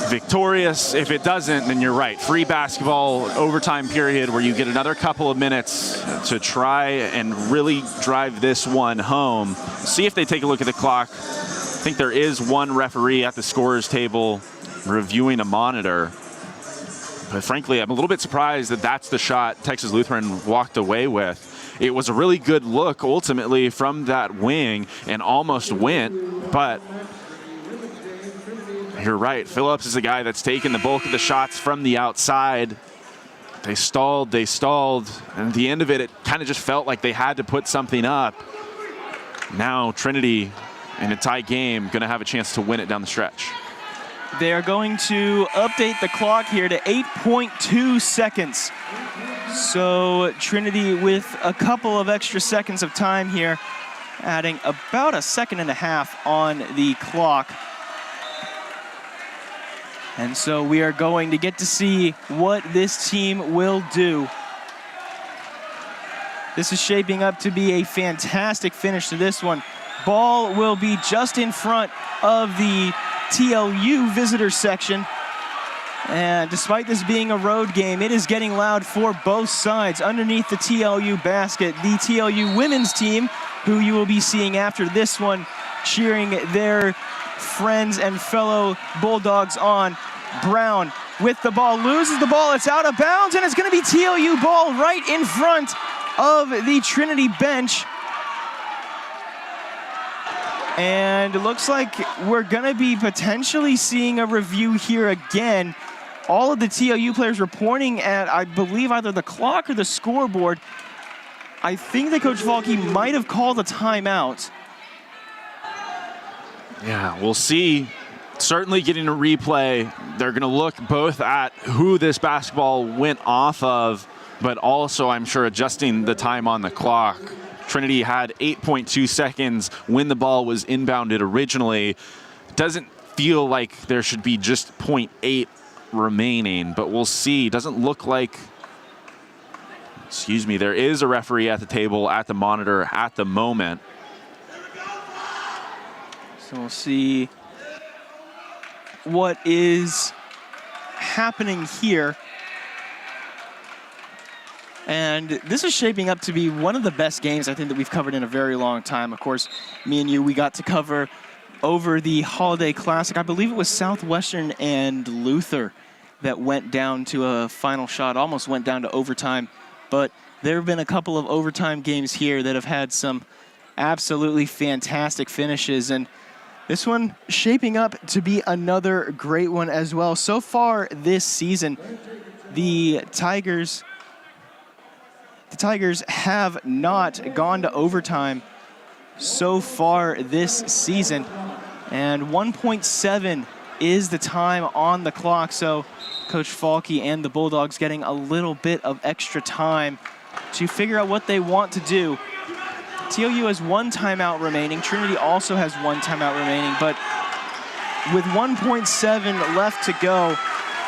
victorious. If it doesn't, then you're right. Free basketball, overtime period, where you get another couple of minutes to try and really drive this one home. See if they take a look at the clock. I think there is one referee at the scorer's table reviewing a monitor. But frankly, I'm a little bit surprised that that's the shot Texas Lutheran walked away with. It was a really good look ultimately from that wing and almost went, but you're right. Phillips is a guy that's taken the bulk of the shots from the outside. They stalled, and at the end of it, it kind of just felt like they had to put something up. Now Trinity, in a tight game, going to have a chance to win it down the stretch.
They are going to update the clock here to 8.2 seconds. So Trinity with a couple of extra seconds of time here, adding about a second and a half on the clock. And so we are going to get to see what this team will do. This is shaping up to be a fantastic finish to this one. Ball will be just in front of the TLU visitor section. And despite this being a road game, it is getting loud for both sides. Underneath the TLU basket, the TLU women's team who you will be seeing after this one, cheering their friends and fellow Bulldogs on. Brown with the ball, loses the ball, it's out of bounds, and it's going to be TOU ball right in front of the Trinity bench. And it looks like we're going to be potentially seeing a review here again. All of the TOU players reporting at, I believe, either the clock or the scoreboard. I think that Coach Falke might have called a timeout.
Yeah, we'll see. Certainly getting a replay. They're going to look both at who this basketball went off of, but also, I'm sure, adjusting the time on the clock. Trinity had 8.2 seconds when the ball was inbounded originally. Doesn't feel like there should be just 0.8 remaining, but we'll see. Doesn't look like, excuse me, there is a referee at the table, at the monitor at the moment.
So we'll see what is happening here. And this is shaping up to be one of the best games I think that we've covered in a very long time. Of course, me and you, we got to cover over the Holiday Classic. I believe it was Southwestern and Luther that went down to a final shot, almost went down to overtime. But there have been a couple of overtime games here that have had some absolutely fantastic finishes. And this one shaping up to be another great one as well. So far this season, the Tigers have not gone to overtime so far this season. And 1.7 is the time on the clock. So Coach Falke and the Bulldogs getting a little bit of extra time to figure out what they want to do. TOU has one timeout remaining. Trinity also has one timeout remaining. But with 1.7 left to go,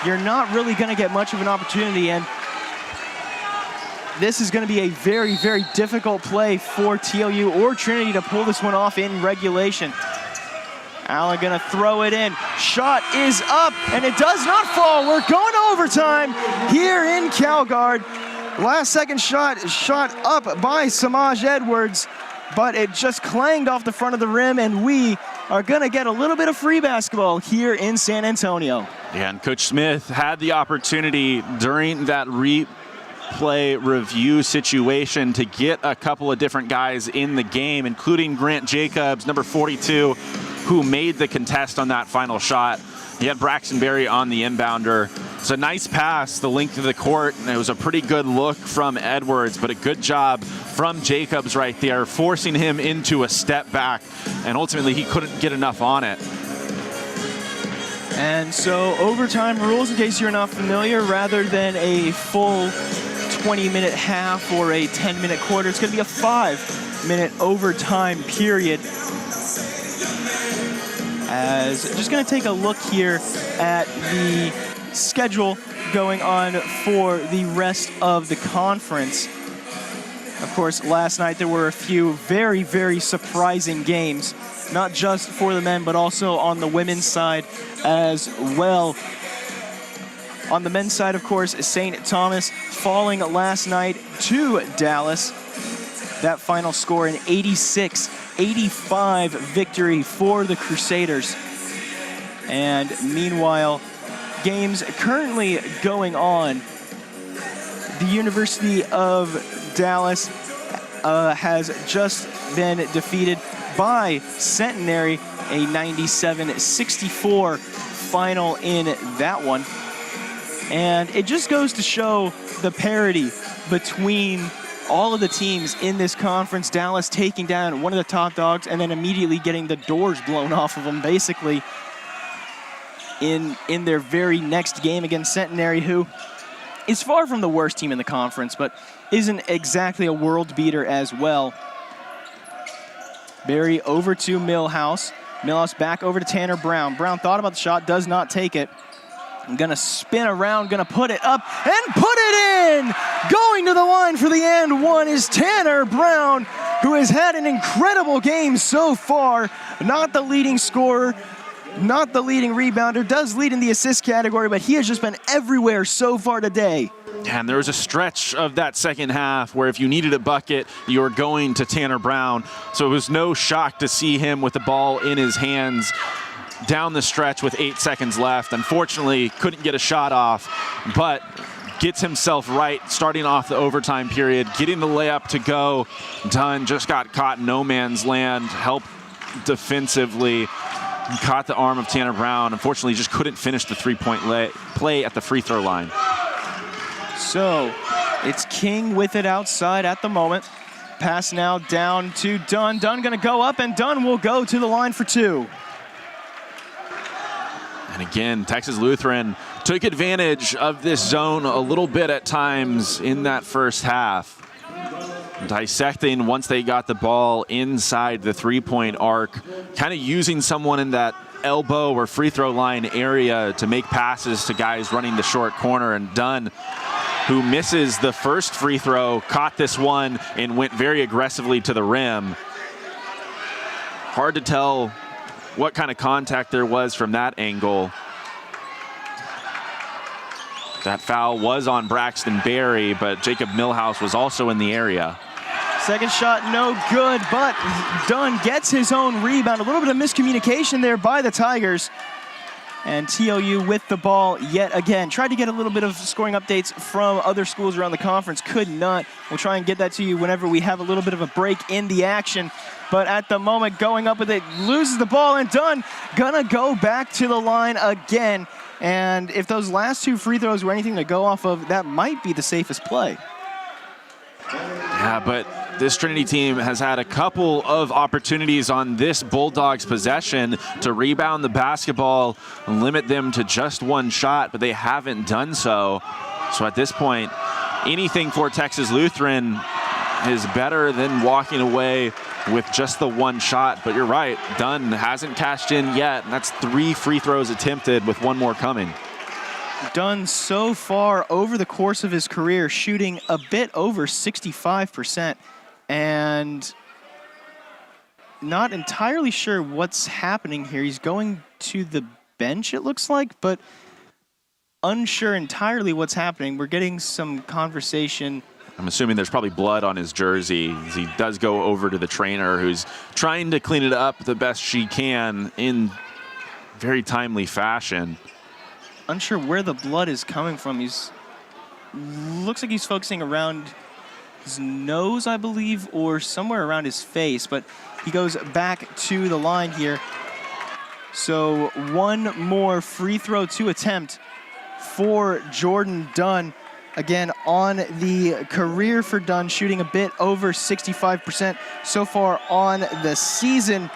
you're not really going to get much of an opportunity. And this is going to be a very, very difficult play for TOU or Trinity to pull this one off in regulation. Allen going to throw it in. Shot is up, and it does not fall. We're going to overtime here in CalGuard. Last second shot up by Samaj Edwards, but it just clanged off the front of the rim, and we are going to get a little bit of free basketball here in San Antonio.
Yeah, and Coach Smith had the opportunity during that replay review situation to get a couple of different guys in the game, including Grant Jacobs, number 42, who made the contest on that final shot. He had Braxton Berry on the inbounder. It's a nice pass the length of the court, and it was a pretty good look from Edwards, but a good job from Jacobs right there, forcing him into a step back, and ultimately he couldn't get enough on it.
And so overtime rules, in case you're not familiar, rather than a full 20-minute half or a 10-minute quarter, it's going to be a 5-minute overtime period. As just going to take a look here at the schedule going on for the rest of the conference. Of course, last night there were a few very, very surprising games, not just for the men, but also on the women's side as well. On the men's side, of course, St. Thomas falling last night to Dallas. That final score, an 86-85 victory for the Crusaders. And meanwhile, games currently going on. The University of Dallas has just been defeated by Centenary, a 97-64 final in that one. And it just goes to show the parity between all of the teams in this conference. Dallas taking down one of the top dogs and then immediately getting the doors blown off of them, basically, in their very next game against Centenary, who is far from the worst team in the conference, but isn't exactly a world beater as well. Berry over to Millhouse. Millhouse back over to Tanner Brown. Brown thought about the shot, does not take it. I'm gonna spin around, gonna put it up and put it in! Going to the line for the and one is Tanner Brown, who has had an incredible game so far. Not the leading scorer, not the leading rebounder, does lead in the assist category, but he has just been everywhere so far today.
And there was a stretch of that second half where if you needed a bucket, you were going to Tanner Brown. So it was no shock to see him with the ball in his hands down the stretch with 8 seconds left. Unfortunately, couldn't get a shot off, but gets himself right, starting off the overtime period, getting the layup to go. Dunn just got caught in no man's land, helped defensively, caught the arm of Tanner Brown. Unfortunately, just couldn't finish the three-point play at the free throw line.
So it's King with it outside at the moment. Pass now down to Dunn. Dunn gonna go up, and Dunn will go to the line for 2.
And again, Texas Lutheran took advantage of this zone a little bit at times in that first half. Dissecting once they got the ball inside the three-point arc, kind of using someone in that elbow or free throw line area to make passes to guys running the short corner. And Dunn, who misses the first free throw, caught this one and went very aggressively to the rim. Hard to tell what kind of contact there was from that angle. That foul was on Braxton Berry, but Jacob Millhouse was also in the area.
Second shot, no good, but Dunn gets his own rebound. A little bit of miscommunication there by the Tigers. And TOU with the ball yet again. Tried to get a little bit of scoring updates from other schools around the conference. Could not. We'll try and get that to you whenever we have a little bit of a break in the action. But at the moment, going up with it, loses the ball, and Dunn gonna go back to the line again. And if those last 2 free throws were anything to go off of, that might be the safest play.
Yeah, but this Trinity team has had a couple of opportunities on this Bulldogs possession to rebound the basketball and limit them to just 1 shot, but they haven't done so. So at this point, anything for Texas Lutheran is better than walking away with just the 1 shot. But you're right, Dunn hasn't cashed in yet, and that's 3 free throws attempted with 1 more coming.
Dunn so far over the course of his career shooting a bit over 65%, and not entirely sure what's happening here. He's going to the bench, it looks like, but unsure entirely what's happening. We're getting some conversation.
I'm assuming there's probably blood on his jersey. He does go over to the trainer, who's trying to clean it up the best she can in very timely fashion.
Unsure where the blood is coming from. Looks like he's focusing around his nose, I believe, or somewhere around his face, but he goes back to the line here. So 1 more free throw to attempt for Jordan Dunn. Again, on the career for Dunn, shooting a bit over 65% so far on the season,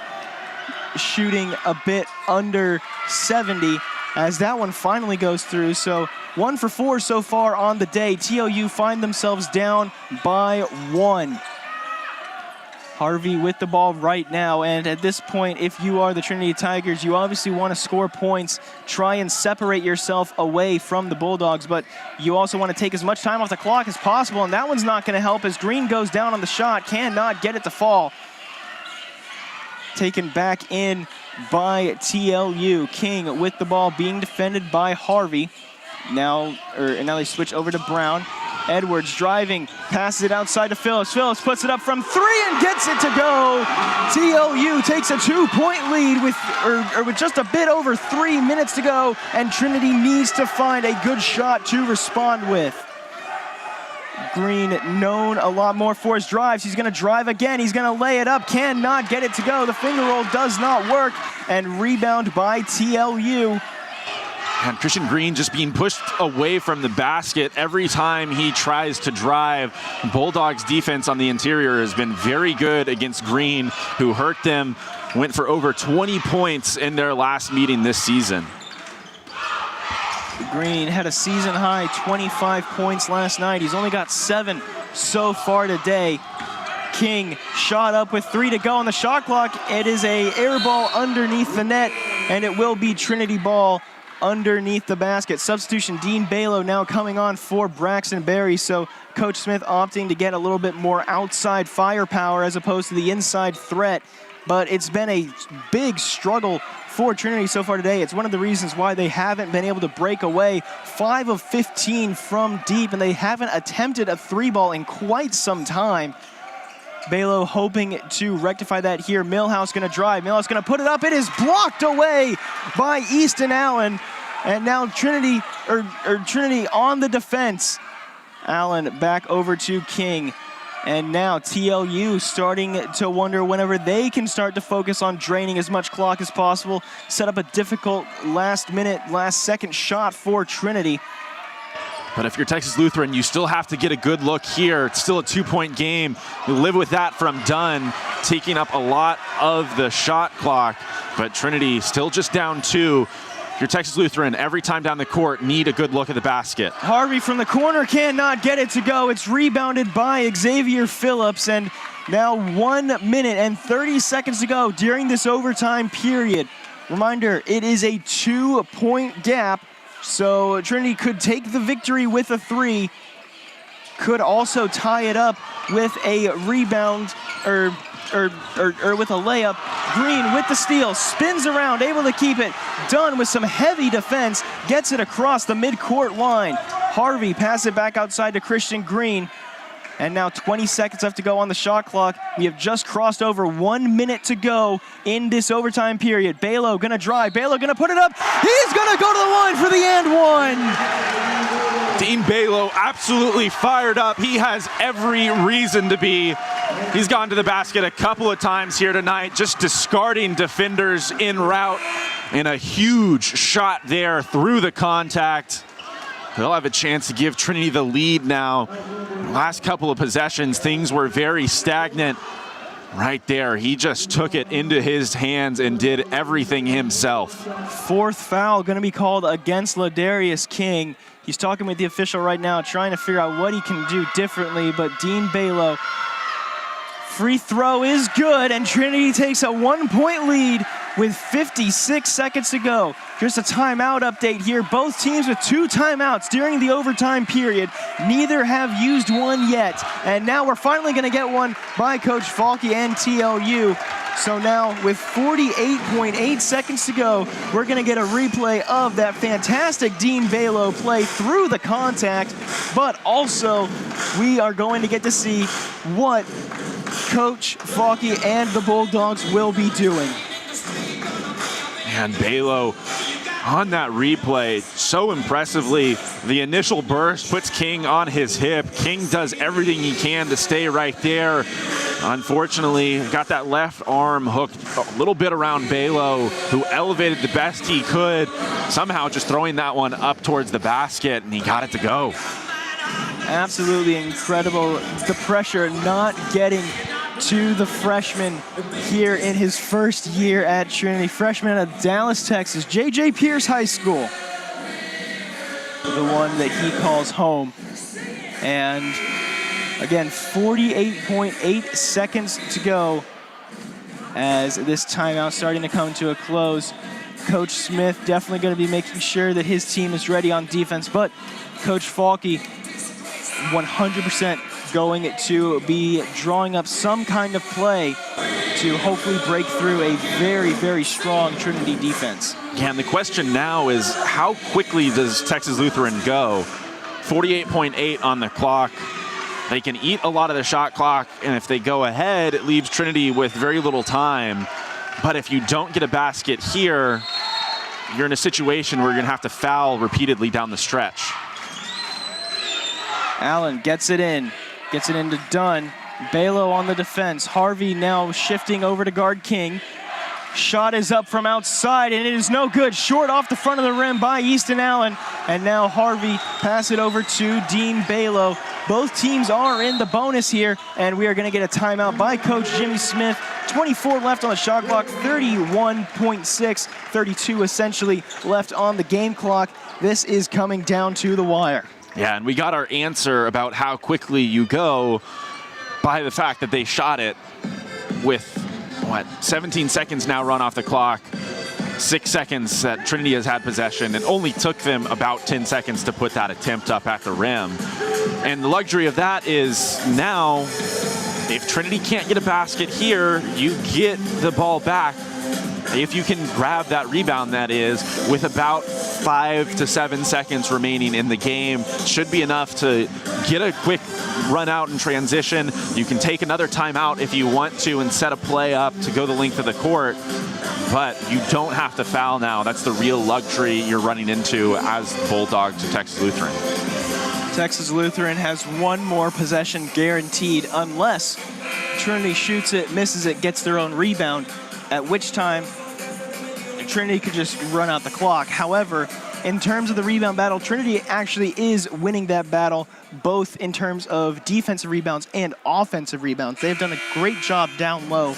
shooting a bit under 70. As that one finally goes through. So 1 for 4 so far on the day. TOU find themselves down by 1. Harvey with the ball right now, and at this point, if you are the Trinity Tigers, you obviously want to score points, try and separate yourself away from the Bulldogs, but you also want to take as much time off the clock as possible, and that one's not going to help as Green goes down on the shot, cannot get it to fall. Taken back in by TLU. King with the ball being defended by Harvey. Now they switch over to Brown. Edwards driving, passes it outside to Phillips. Phillips puts it up from 3 and gets it to go. TLU takes a 2-point lead with just a bit over 3 minutes to go, and Trinity needs to find a good shot to respond with. Green known a lot more for his drives. He's going to drive again. He's going to lay it up. Cannot get it to go. The finger roll does not work. And rebound by TLU.
And Christian Green just being pushed away from the basket every time he tries to drive. Bulldogs defense on the interior has been very good against Green, who hurt them, went for over 20 points in their last meeting this season.
Green had a season-high 25 points last night. He's only got 7 so far today. King shot up with 3 to go on the shot clock. It is a air ball underneath the net, and it will be Trinity ball underneath the basket. Substitution, Dean Balo now coming on for Braxton Berry. So Coach Smith opting to get a little bit more outside firepower as opposed to the inside threat. But it's been a big struggle for Trinity so far today. It's one of the reasons why they haven't been able to break away. 5 of 15 from deep, and they haven't attempted a 3-ball in quite some time. Balo hoping to rectify that here. Millhouse going to drive. Millhouse going to put it up. It is blocked away by Easton Allen. And now Trinity on the defense. Allen back over to King. And now TLU starting to wonder whenever they can start to focus on draining as much clock as possible. Set up a difficult last-second shot for Trinity.
But if you're Texas Lutheran, you still have to get a good look here. It's still a 2-point game. You live with that from Dunn, taking up a lot of the shot clock. But Trinity still just down 2. If you're Texas Lutheran, every time down the court, need a good look at the basket.
Harvey from the corner cannot get it to go. It's rebounded by Xavier Phillips, and now 1 minute and 30 seconds to go during this overtime period. Reminder, it is a 2-point gap, so Trinity could take the victory with a 3, could also tie it up with a rebound, or with a layup. Green with the steal, spins around, able to keep it. Dunn with some heavy defense, gets it across the midcourt line. Harvey passes it back outside to Christian Green. And now 20 seconds left to go on the shot clock. We have just crossed over 1 minute to go in this overtime period. Balo gonna drive, Balo gonna put it up. He's gonna go to the line for the and one.
Dean Balo absolutely fired up. He has every reason to be. He's gone to the basket a couple of times here tonight, just discarding defenders en route, and a huge shot there through the contact. They'll have a chance to give Trinity the lead now. Last couple of possessions, things were very stagnant. Right there, he just took it into his hands and did everything himself.
4th foul going to be called against Ladarius King. He's talking with the official right now, trying to figure out what he can do differently, but Dean Balo, free throw is good, and Trinity takes a 1-point lead with 56 seconds to go. Just a timeout update here. Both teams with 2 timeouts during the overtime period. Neither have used one yet. And now we're finally going to get one by Coach Falke and TLU. So now with 48.8 seconds to go, we're going to get a replay of that fantastic Dean Balo play through the contact. But also, we are going to get to see what Coach Falke and the Bulldogs will be doing.
And Balo on that replay, so impressively, the initial burst puts King on his hip. King does everything he can to stay right there. Unfortunately, got that left arm hooked a little bit around Balo, who elevated the best he could, somehow just throwing that one up towards the basket, and he got it to go.
Absolutely incredible. The pressure not getting to the freshman here in his first year at Trinity. Freshman out of Dallas, Texas, J.J. Pierce High School. The one that he calls home. And again, 48.8 seconds to go as this timeout starting to come to a close. Coach Smith definitely going to be making sure that his team is ready on defense, but Coach Falke 100% going to be drawing up some kind of play to hopefully break through a very, very strong Trinity defense.
Yeah, and the question now is, how quickly does Texas Lutheran go? 48.8 on the clock. They can eat a lot of the shot clock, and if they go ahead, it leaves Trinity with very little time. But if you don't get a basket here, you're in a situation where you're going to have to foul repeatedly down the stretch.
Allen gets it into Dunn. Balo on the defense. Harvey now shifting over to guard King. Shot is up from outside, and it is no good. Short off the front of the rim by Easton Allen. And now Harvey pass it over to Dean Balo. Both teams are in the bonus here, and we are going to get a timeout by Coach Jimmy Smith. 24 left on the shot clock, 31.6, 32 essentially left on the game clock. This is coming down to the wire.
Yeah, and we got our answer about how quickly you go by the fact that they shot it with, 17 seconds now run off the clock, 6 seconds that Trinity has had possession. It only took them about 10 seconds to put that attempt up at the rim. And the luxury of that is now, if Trinity can't get a basket here, you get the ball back If you can grab that rebound, that is, with about 5 to 7 seconds remaining in the game, should be enough to get a quick run out and transition. You can take another timeout if you want to and set a play up to go the length of the court, but you don't have to foul now. That's the real luxury you're running into as Bulldog to Texas Lutheran.
Texas Lutheran has one more possession guaranteed unless Trinity shoots it, misses it, gets their own rebound, at which time Trinity could just run out the clock. However, in terms of the rebound battle, Trinity actually is winning that battle, both in terms of defensive rebounds and offensive rebounds. They've done a great job down low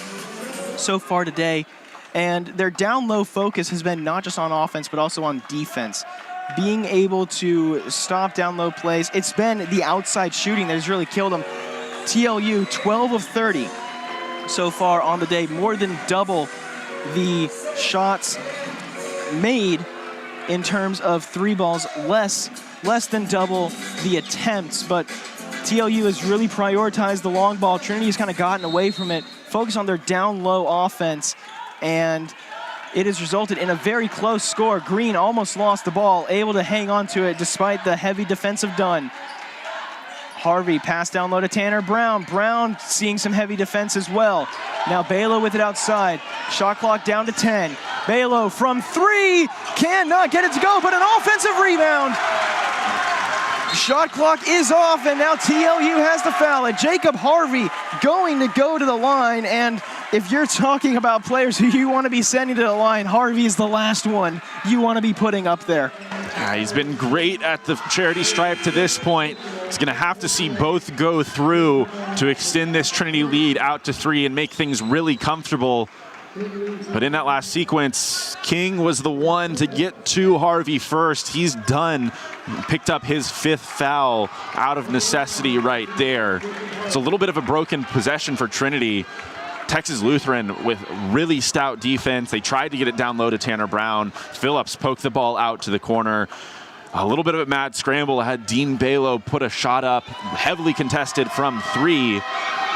so far today, and their down low focus has been not just on offense, but also on defense. Being able to stop down low plays, it's been the outside shooting that has really killed them. TLU, 12 of 30 so far on the day, more than double the shots made in terms of three balls, less than double the attempts, but TLU has really prioritized the long ball. Trinity has kind of gotten away from it, focused on their down low offense, and it has resulted in a very close score. Green almost lost the ball, able to hang on to it despite the heavy defensive done. Harvey passed down low to Tanner Brown. Brown seeing some heavy defense as well. Now Balo with it outside. Shot clock down to 10. Balo from three, cannot get it to go, but an offensive rebound. Shot clock is off, and now TLU has to foul it. Jacob Harvey going to go to the line, and if you're talking about players who you want to be sending to the line, Harvey is the last one you want to be putting up there.
He's been great at the charity stripe to this point. He's going to have to see both go through to extend this Trinity lead out to 3 and make things really comfortable. But in that last sequence, King was the one to get to Harvey first. He's done, picked up his 5th foul out of necessity right there. It's a little bit of a broken possession for Trinity. Texas Lutheran with really stout defense. They tried to get it down low to Tanner Brown. Phillips poked the ball out to the corner. A little bit of a mad scramble. Had Dean Balo put a shot up, heavily contested from 3.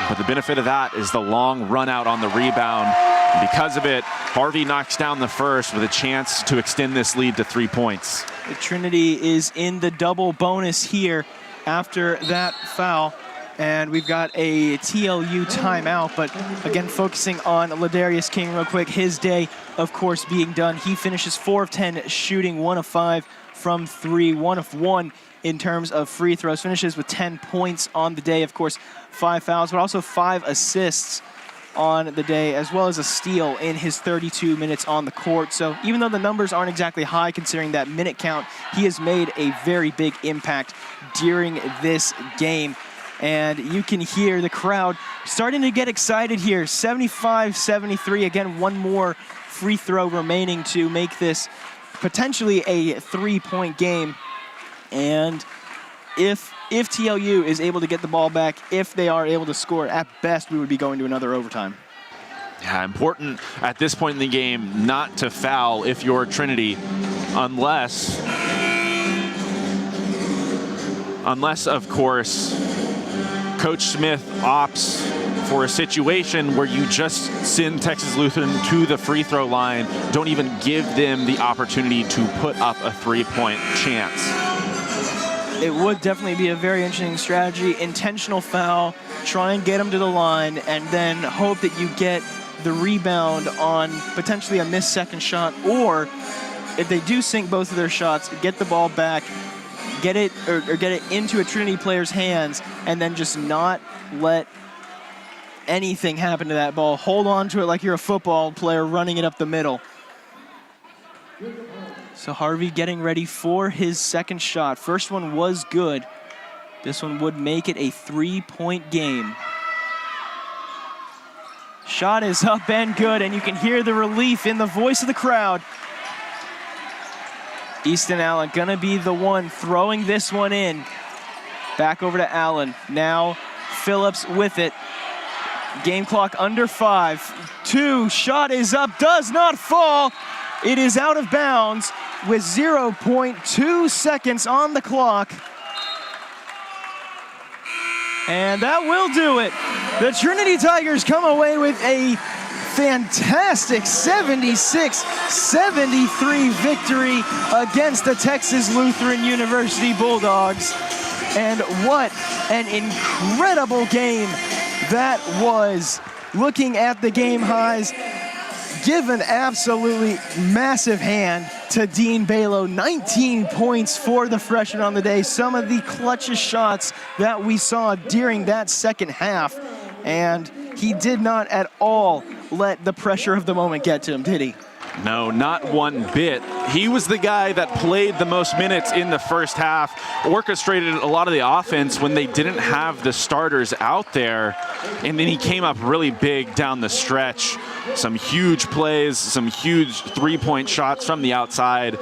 But the benefit of that is the long run out on the rebound. And because of it, Harvey knocks down the first with a chance to extend this lead to 3 points.
The Trinity is in the double bonus here after that foul. And we've got a TLU timeout, but again, focusing on Ladarius King real quick. His day, of course, being done. He finishes 4 of 10 shooting, 1 of 5 from 3, 1 of 1 in terms of free throws. Finishes with 10 points on the day, of course, 5 fouls, but also 5 assists on the day, as well as a steal in his 32 minutes on the court. So even though the numbers aren't exactly high considering that minute count, he has made a very big impact during this game. And you can hear the crowd starting to get excited here. 75-73. Again, one more free throw remaining to make this potentially a 3-point game. And if TLU is able to get the ball back, if they are able to score, at best we would be going to another overtime.
Yeah, important at this point in the game not to foul if you're Trinity, unless of course, Coach Smith opts for a situation where you just send Texas Lutheran to the free throw line, don't even give them the opportunity to put up a 3-point chance.
It would definitely be a very interesting strategy. Intentional foul, try and get them to the line, and then hope that you get the rebound on potentially a missed second shot, or if they do sink both of their shots, get the ball back, get it into a Trinity player's hands, and then just not let anything happen to that ball. Hold on to it like you're a football player running it up the middle. So Harvey getting ready for his second shot. First one was good. This one would make it a 3-point game. Shot is up and good, and you can hear the relief in the voice of the crowd. Easton Allen gonna be the one throwing this one in. Back over to Allen. Now Phillips with it. Game clock under 5. 2, shot is up, does not fall. It is out of bounds with 0.2 seconds on the clock. And that will do it. The Trinity Tigers come away with a fantastic 76-73 victory against the Texas Lutheran University Bulldogs. And what an incredible game that was. Looking at the game highs, give an absolutely massive hand to Dean Balo. 19 points for the freshman on the day. Some of the clutchest shots that we saw during that second half. And he did not at all let the pressure of the moment get to him, did he?
No, not one bit. He was the guy that played the most minutes in the first half, orchestrated a lot of the offense when they didn't have the starters out there, and then he came up really big down the stretch. Some huge plays, some huge three-point shots from the outside.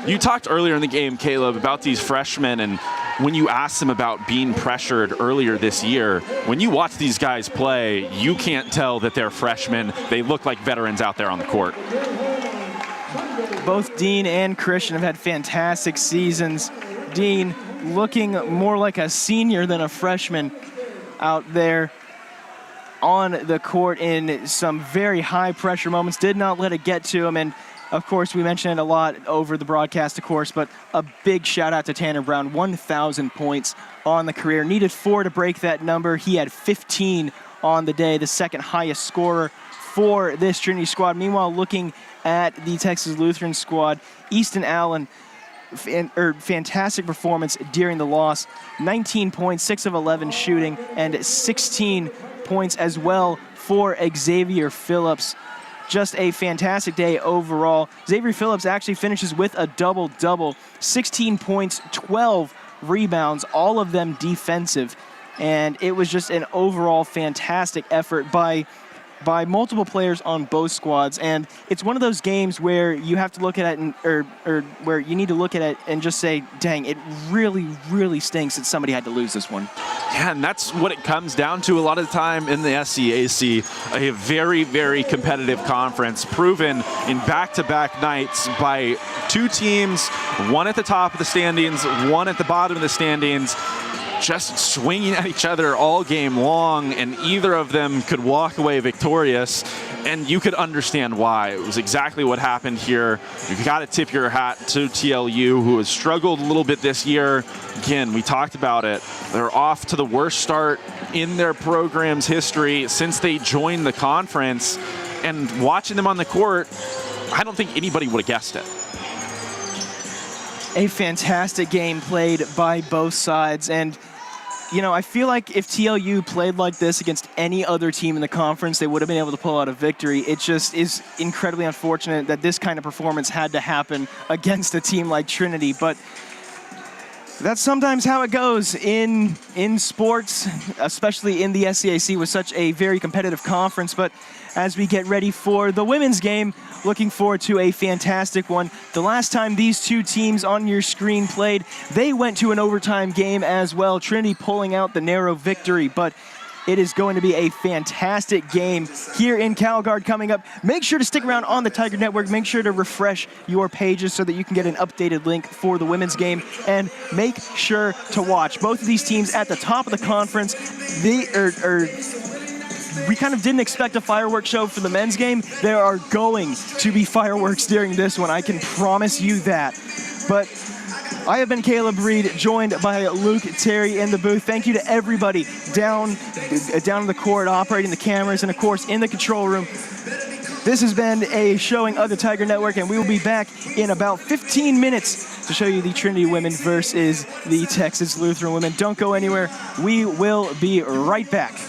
You talked earlier in the game, Caleb, about these freshmen, and when you asked them about being pressured earlier this year, when you watch these guys play, you can't tell that they're freshmen. They look like veterans out there on the court.
Both Dean and Christian have had fantastic seasons. Dean looking more like a senior than a freshman out there on the court in some very high pressure moments. Did not let it get to him. And of course, we mentioned it a lot over the broadcast, of course, but a big shout out to Tanner Brown. 1,000 points on the career. Needed 4 to break that number. He had 15 on the day, the second highest scorer for this Trinity squad. Meanwhile, looking at the Texas Lutheran squad, Easton Allen, fantastic performance during the loss. 19 points, 6 of 11 shooting, and 16 points as well for Xavier Phillips. Just a fantastic day overall. Xavier Phillips actually finishes with a double-double. 16 points, 12 rebounds, all of them defensive. And it was just an overall fantastic effort by multiple players on both squads. And it's one of those games where you have to look at it or where you need to look at it and just say, dang, it really, really stinks that somebody had to lose this one.
Yeah, and that's what it comes down to a lot of the time in the SCAC, a very, very competitive conference, proven in back-to-back nights by two teams, one at the top of the standings, one at the bottom of the standings, just swinging at each other all game long, and either of them could walk away victorious, and you could understand why. It was exactly what happened here. You've got to tip your hat to TLU, who has struggled a little bit this year. Again, we talked about it. They're off to the worst start in their program's history since they joined the conference, and watching them on the court, I don't think anybody would have guessed it.
A fantastic game played by both sides. And, you know, I feel like if TLU played like this against any other team in the conference, they would have been able to pull out a victory. It just is incredibly unfortunate that this kind of performance had to happen against a team like Trinity. But that's sometimes how it goes in sports, especially in the SCAC with such a very competitive conference. But as we get ready for the women's game, looking forward to a fantastic one. The last time these two teams on your screen played, they went to an overtime game as well. Trinity pulling out the narrow victory, but it is going to be a fantastic game here in CalGuard coming up. Make sure to stick around on the Tiger Network. Make sure to refresh your pages so that you can get an updated link for the women's game. And make sure to watch both of these teams at the top of the conference. We kind of didn't expect a fireworks show for the men's game. There are going to be fireworks during this one. I can promise you that. But I have been Caleb Reed, joined by Luke Terry in the booth. Thank you to everybody down in the court, operating the cameras, and of course in the control room. This has been a showing of the Tiger Network, and we will be back in about 15 minutes to show you the Trinity women versus the Texas Lutheran women. Don't go anywhere. We will be right back.